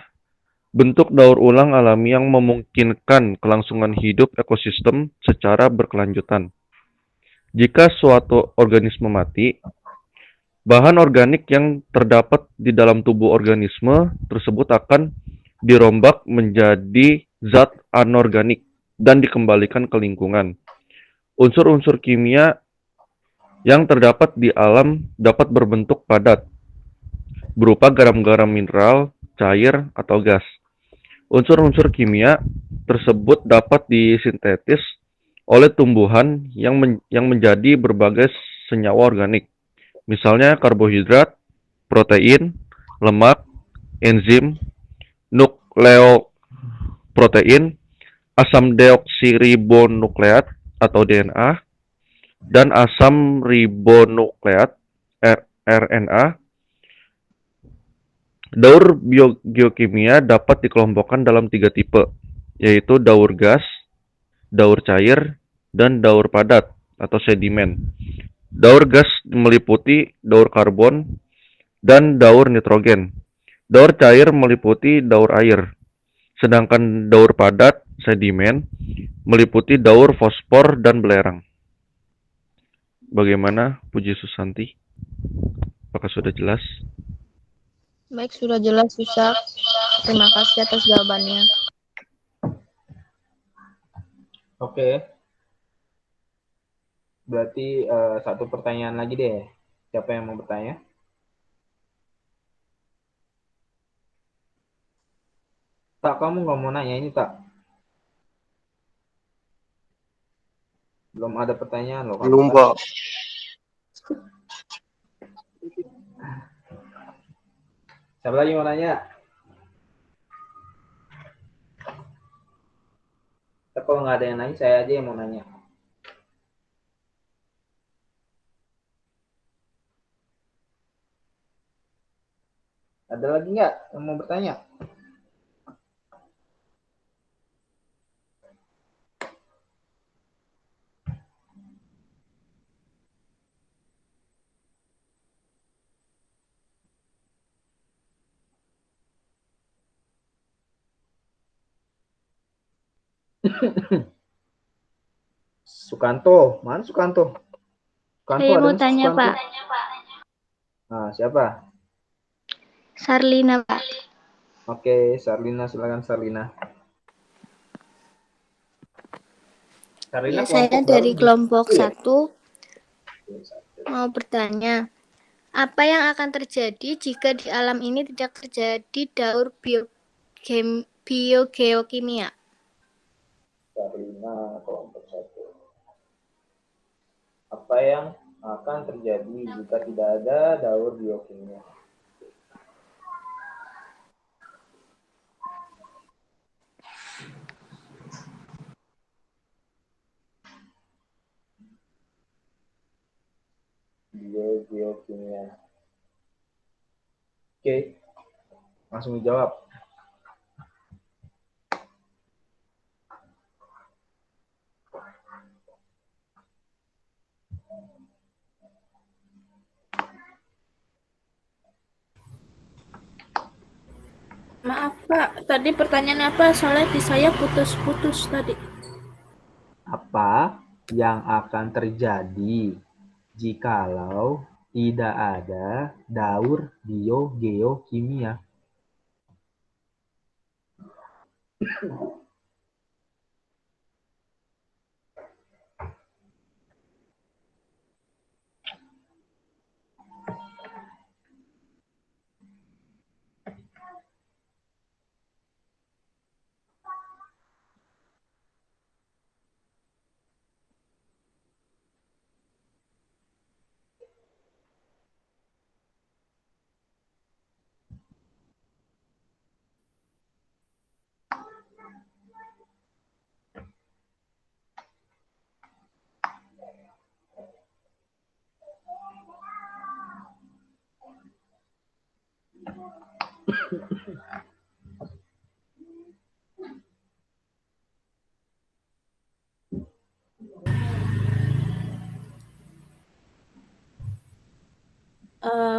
bentuk daur ulang alami yang memungkinkan kelangsungan hidup ekosistem secara berkelanjutan. Jika suatu organisme mati, bahan organik yang terdapat di dalam tubuh organisme tersebut akan dirombak menjadi zat anorganik dan dikembalikan ke lingkungan. Unsur-unsur kimia yang terdapat di alam dapat berbentuk padat, berupa garam-garam mineral, cair, atau gas. Unsur-unsur kimia tersebut dapat disintetis oleh tumbuhan yang menjadi berbagai senyawa organik, misalnya karbohidrat, protein, lemak, enzim, nukleoprotein, asam deoksiribonukleat atau DNA, dan asam ribonukleat RNA. Daur biogeokimia dapat dikelompokkan dalam 3 tipe, yaitu daur gas, daur cair, dan daur padat atau sedimen. Daur gas meliputi daur karbon dan daur nitrogen. Daur cair meliputi daur air, sedangkan daur padat sedimen meliputi daur fosfor dan belerang. Bagaimana, Puji Susanti? Apakah sudah jelas? Baik, sudah jelas, Ustaz. Terima kasih atas jawabannya. Oke. Berarti satu pertanyaan lagi deh. Siapa yang mau bertanya? Tak, kamu nggak mau nanya ini, Tak? Belum ada pertanyaan loh. Belum, Pak. Siapa lagi mau nanya? Kalau nggak ada yang nanya, saya aja yang mau nanya. Ada lagi nggak yang mau bertanya? Sukanto, mana Sukanto? Sukanto Saya ada mau Mas tanya, Sukanto? Pak. Nah, siapa? Sarlina, Pak. Oke, Sarlina, silakan Sarlina. Sarlina Ya, saya dari kelompok 1 mau bertanya, apa yang akan terjadi jika di alam ini tidak terjadi daur biogeokimia? Sarlina, kelompok 1. Apa yang akan terjadi jika tidak ada daur biokimia? Biokimia. Oke, langsung dijawab. Maaf Pak, tadi pertanyaan apa? Soalnya di saya putus-putus tadi. Apa yang akan terjadi jikalau tidak ada daur biogeokimia?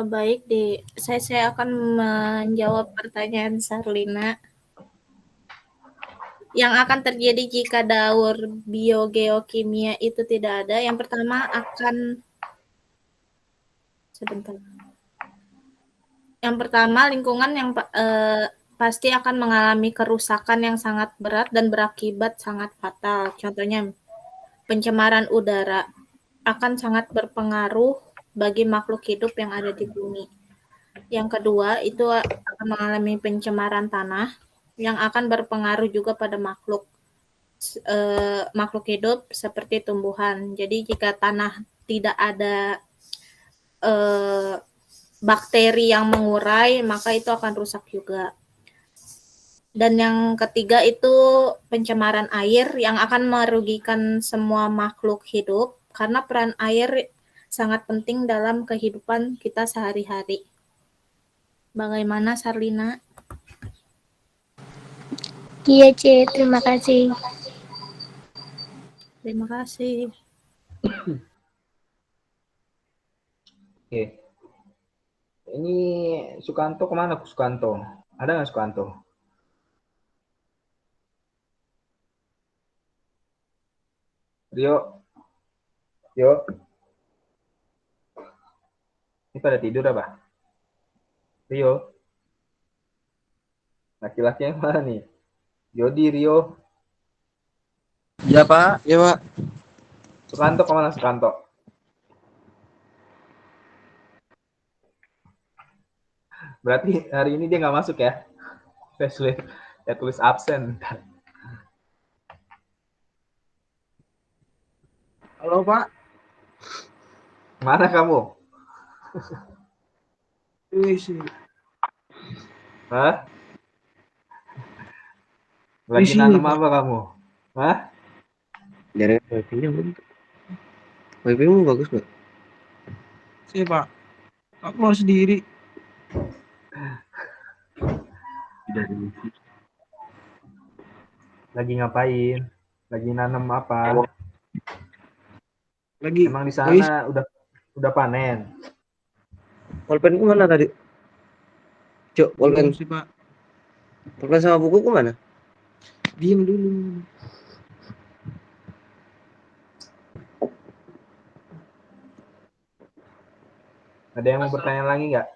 Baik, saya akan menjawab pertanyaan Sarlina. Yang akan terjadi jika daur biogeokimia itu tidak ada, yang pertama sebentar. Yang pertama, lingkungan yang pasti akan mengalami kerusakan yang sangat berat dan berakibat sangat fatal. Contohnya, pencemaran udara akan sangat berpengaruh bagi makhluk hidup yang ada di bumi. Yang kedua, itu akan mengalami pencemaran tanah yang akan berpengaruh juga pada makhluk hidup seperti tumbuhan. Jadi jika tanah tidak ada bakteri yang mengurai, maka itu akan rusak juga. Dan yang ketiga itu pencemaran air yang akan merugikan semua makhluk hidup karena peran air sangat penting dalam kehidupan kita sehari-hari. Bagaimana, Sarlina? Iya, C. Terima kasih. Terima kasih. Oke. Ini Sukanto kemana, Sukanto? Ada nggak Sukanto? Rio? Yo? Ini pada tidur apa? Rio? Laki-laki yang mana nih? Yodi, Rio? Ya Pak, ya Pak. Sukanto kemana Sukanto? Berarti hari ini dia nggak masuk ya? Saya tulis absen. Halo Pak. Mana kamu? Isi. Hah? Lagi nanam apa kamu? Hah? Dari wifi-nya wifi-mu bagus nggak? Sih Pak, aku mau sendiri. Lagi ngapain? Lagi nanam apa? Lagi. Emang di sana udah panen? Pulpenku mana tadi? Cok, pulpen sih Pak. Pulpen sama bukuku mana? Diam dulu. Ada yang mau bertanya lagi nggak?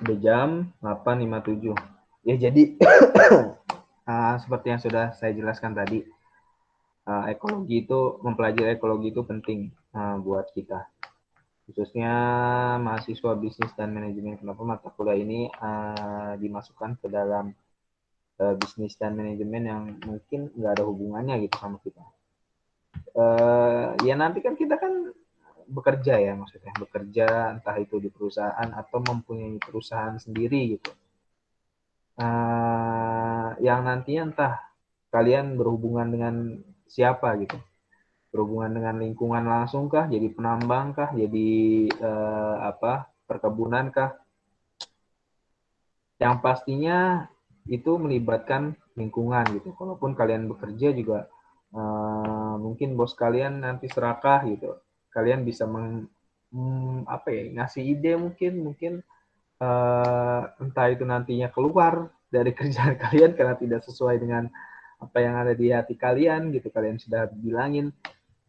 Udah jam 8.57. Ya jadi seperti yang sudah saya jelaskan tadi, mempelajari ekologi itu penting buat kita, khususnya mahasiswa bisnis dan manajemen. Kenapa mata kuliah ini dimasukkan ke dalam bisnis dan manajemen yang mungkin nggak ada hubungannya gitu sama kita. Ya nanti kan kita kan bekerja ya, maksudnya bekerja entah itu di perusahaan atau mempunyai perusahaan sendiri gitu. Yang nantinya entah kalian berhubungan dengan siapa gitu, berhubungan dengan lingkungan langsung kah, jadi penambang kah, jadi perkebunan kah, yang pastinya itu melibatkan lingkungan gitu. Kalaupun kalian bekerja juga mungkin bos kalian nanti serakah gitu, kalian bisa ngasih ide mungkin entah itu nantinya keluar dari kerjaan kalian karena tidak sesuai dengan apa yang ada di hati kalian gitu. Kalian sudah bilangin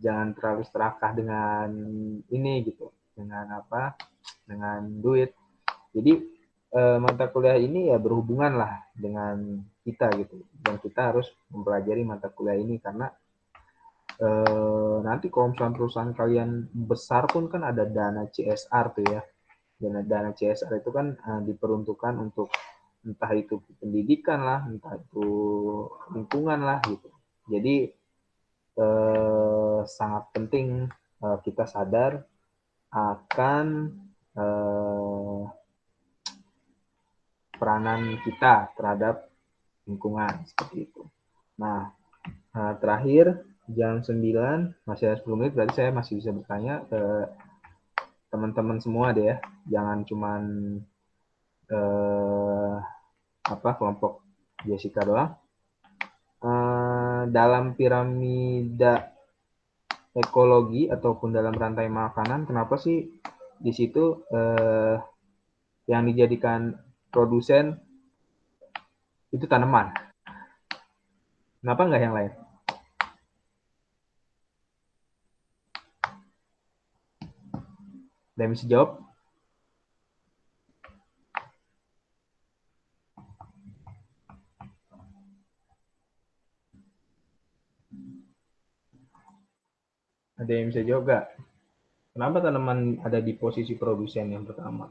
jangan terlalu serakah dengan ini gitu, dengan duit. Jadi mata kuliah ini ya berhubungan lah dengan kita gitu, dan kita harus mempelajari mata kuliah ini karena nanti kalau misalnya perusahaan kalian besar pun kan ada dana CSR tuh ya. Dana CSR itu kan diperuntukkan untuk entah itu pendidikan lah, entah itu lingkungan lah gitu. Jadi sangat penting kita sadar akan peranan kita terhadap lingkungan seperti itu. Nah, terakhir jam 9 masih ada 10 menit, berarti saya masih bisa bertanya ke teman-teman semua deh ya, jangan cuman kelompok Jessica doang. Dalam piramida ekologi ataupun dalam rantai makanan, kenapa sih di situ yang dijadikan produsen itu tanaman? Kenapa nggak yang lain? Ada yang bisa jawab? Ada yang bisa jawab gak? Kenapa tanaman ada di posisi produsen yang pertama?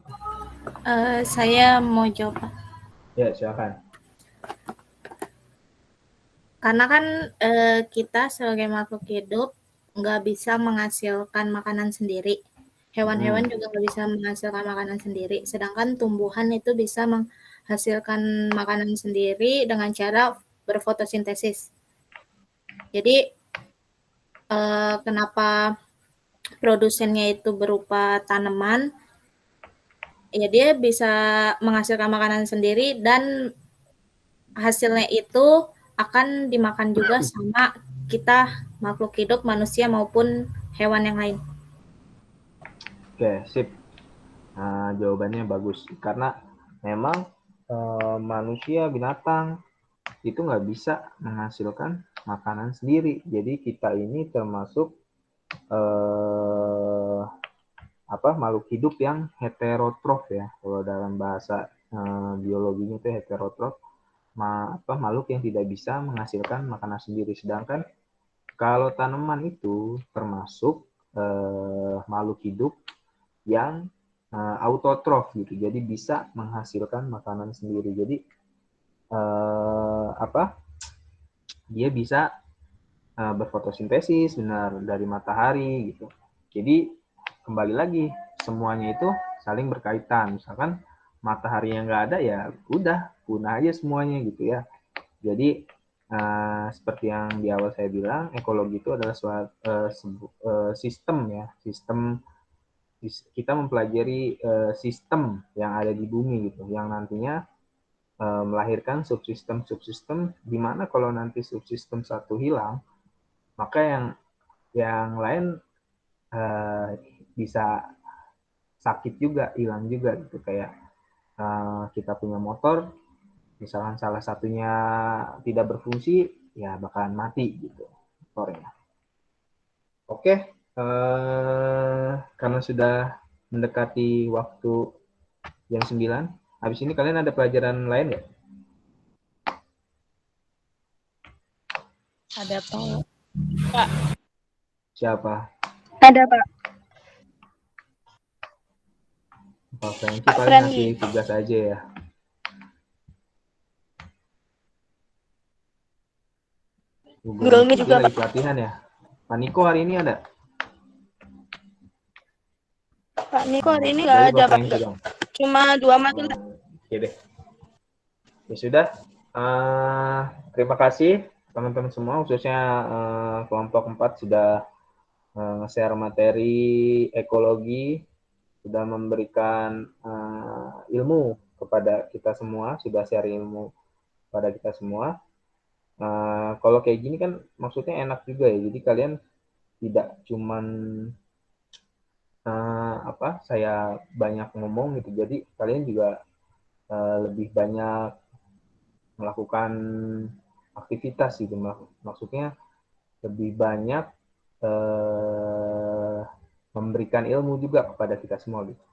Saya mau jawab. Ya, silakan. Karena kan kita sebagai makhluk hidup nggak bisa menghasilkan makanan sendiri. Hewan-hewan juga nggak bisa menghasilkan makanan sendiri. Sedangkan tumbuhan itu bisa menghasilkan makanan sendiri dengan cara berfotosintesis. Jadi kenapa produsennya itu berupa tanaman? Ya dia bisa menghasilkan makanan sendiri dan hasilnya itu akan dimakan juga sama kita makhluk hidup, manusia maupun hewan yang lain. Oke, sip. Nah, jawabannya bagus. Karena memang manusia, binatang itu nggak bisa menghasilkan makanan sendiri. Jadi kita ini termasuk makhluk hidup yang heterotrof ya. Kalau dalam bahasa biologinya itu heterotrof, makhluk yang tidak bisa menghasilkan makanan sendiri. Sedangkan kalau tanaman itu termasuk makhluk hidup yang autotrof gitu. Jadi bisa menghasilkan makanan sendiri. Jadi dia bisa berfotosintesis benar dari matahari gitu. Jadi kembali lagi semuanya itu saling berkaitan. Misalkan matahari yang nggak ada ya udah punah aja semuanya gitu ya. Jadi seperti yang di awal saya bilang, ekologi itu adalah sistem ya, sistem kita mempelajari sistem yang ada di bumi gitu, yang nantinya melahirkan subsistem di mana kalau nanti subsistem satu hilang, maka yang lain bisa sakit juga, hilang juga gitu. Kayak kita punya motor, misalkan salah satunya tidak berfungsi, ya bakalan mati gitu motornya. Oke, karena sudah mendekati waktu jam 9, habis ini kalian ada pelajaran lain ya? Ada Pak. Siapa? Ada Pak. Pak Franky paling ngasih tugas aja ya. Google Meet juga lagi pelatihan ya. Pak Niko hari ini ada? Pak Niko hari ini nggak ada Pak. Cuma 2 materi. Oke deh. Ya sudah. Terima kasih teman-teman semua, khususnya kelompok 4 sudah share materi ekologi, sudah memberikan ilmu kepada kita semua, sudah share ilmu kepada kita semua. Kalau kayak gini kan maksudnya enak juga ya, jadi kalian tidak cuman saya banyak ngomong gitu, jadi kalian juga lebih banyak melakukan aktivitas gitu, maksudnya lebih banyak memberikan ilmu juga kepada kita semua gitu.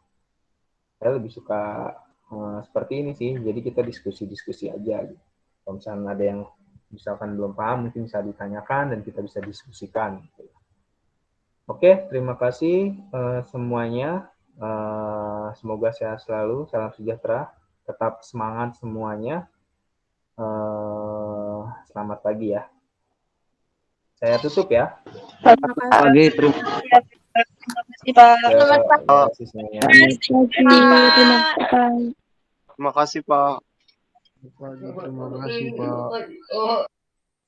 Saya lebih suka seperti ini sih, jadi kita diskusi-diskusi aja gitu. Kalau misalnya ada yang misalkan belum paham, mungkin bisa ditanyakan dan kita bisa diskusikan. Oke, terima kasih semuanya. Semoga sehat selalu, salam sejahtera, tetap semangat semuanya. Selamat pagi ya. Saya tutup ya. Terima kasih. Terima kasih Pak. Terima kasih semuanya. Terima kasih Pak. Terima kasih Pak.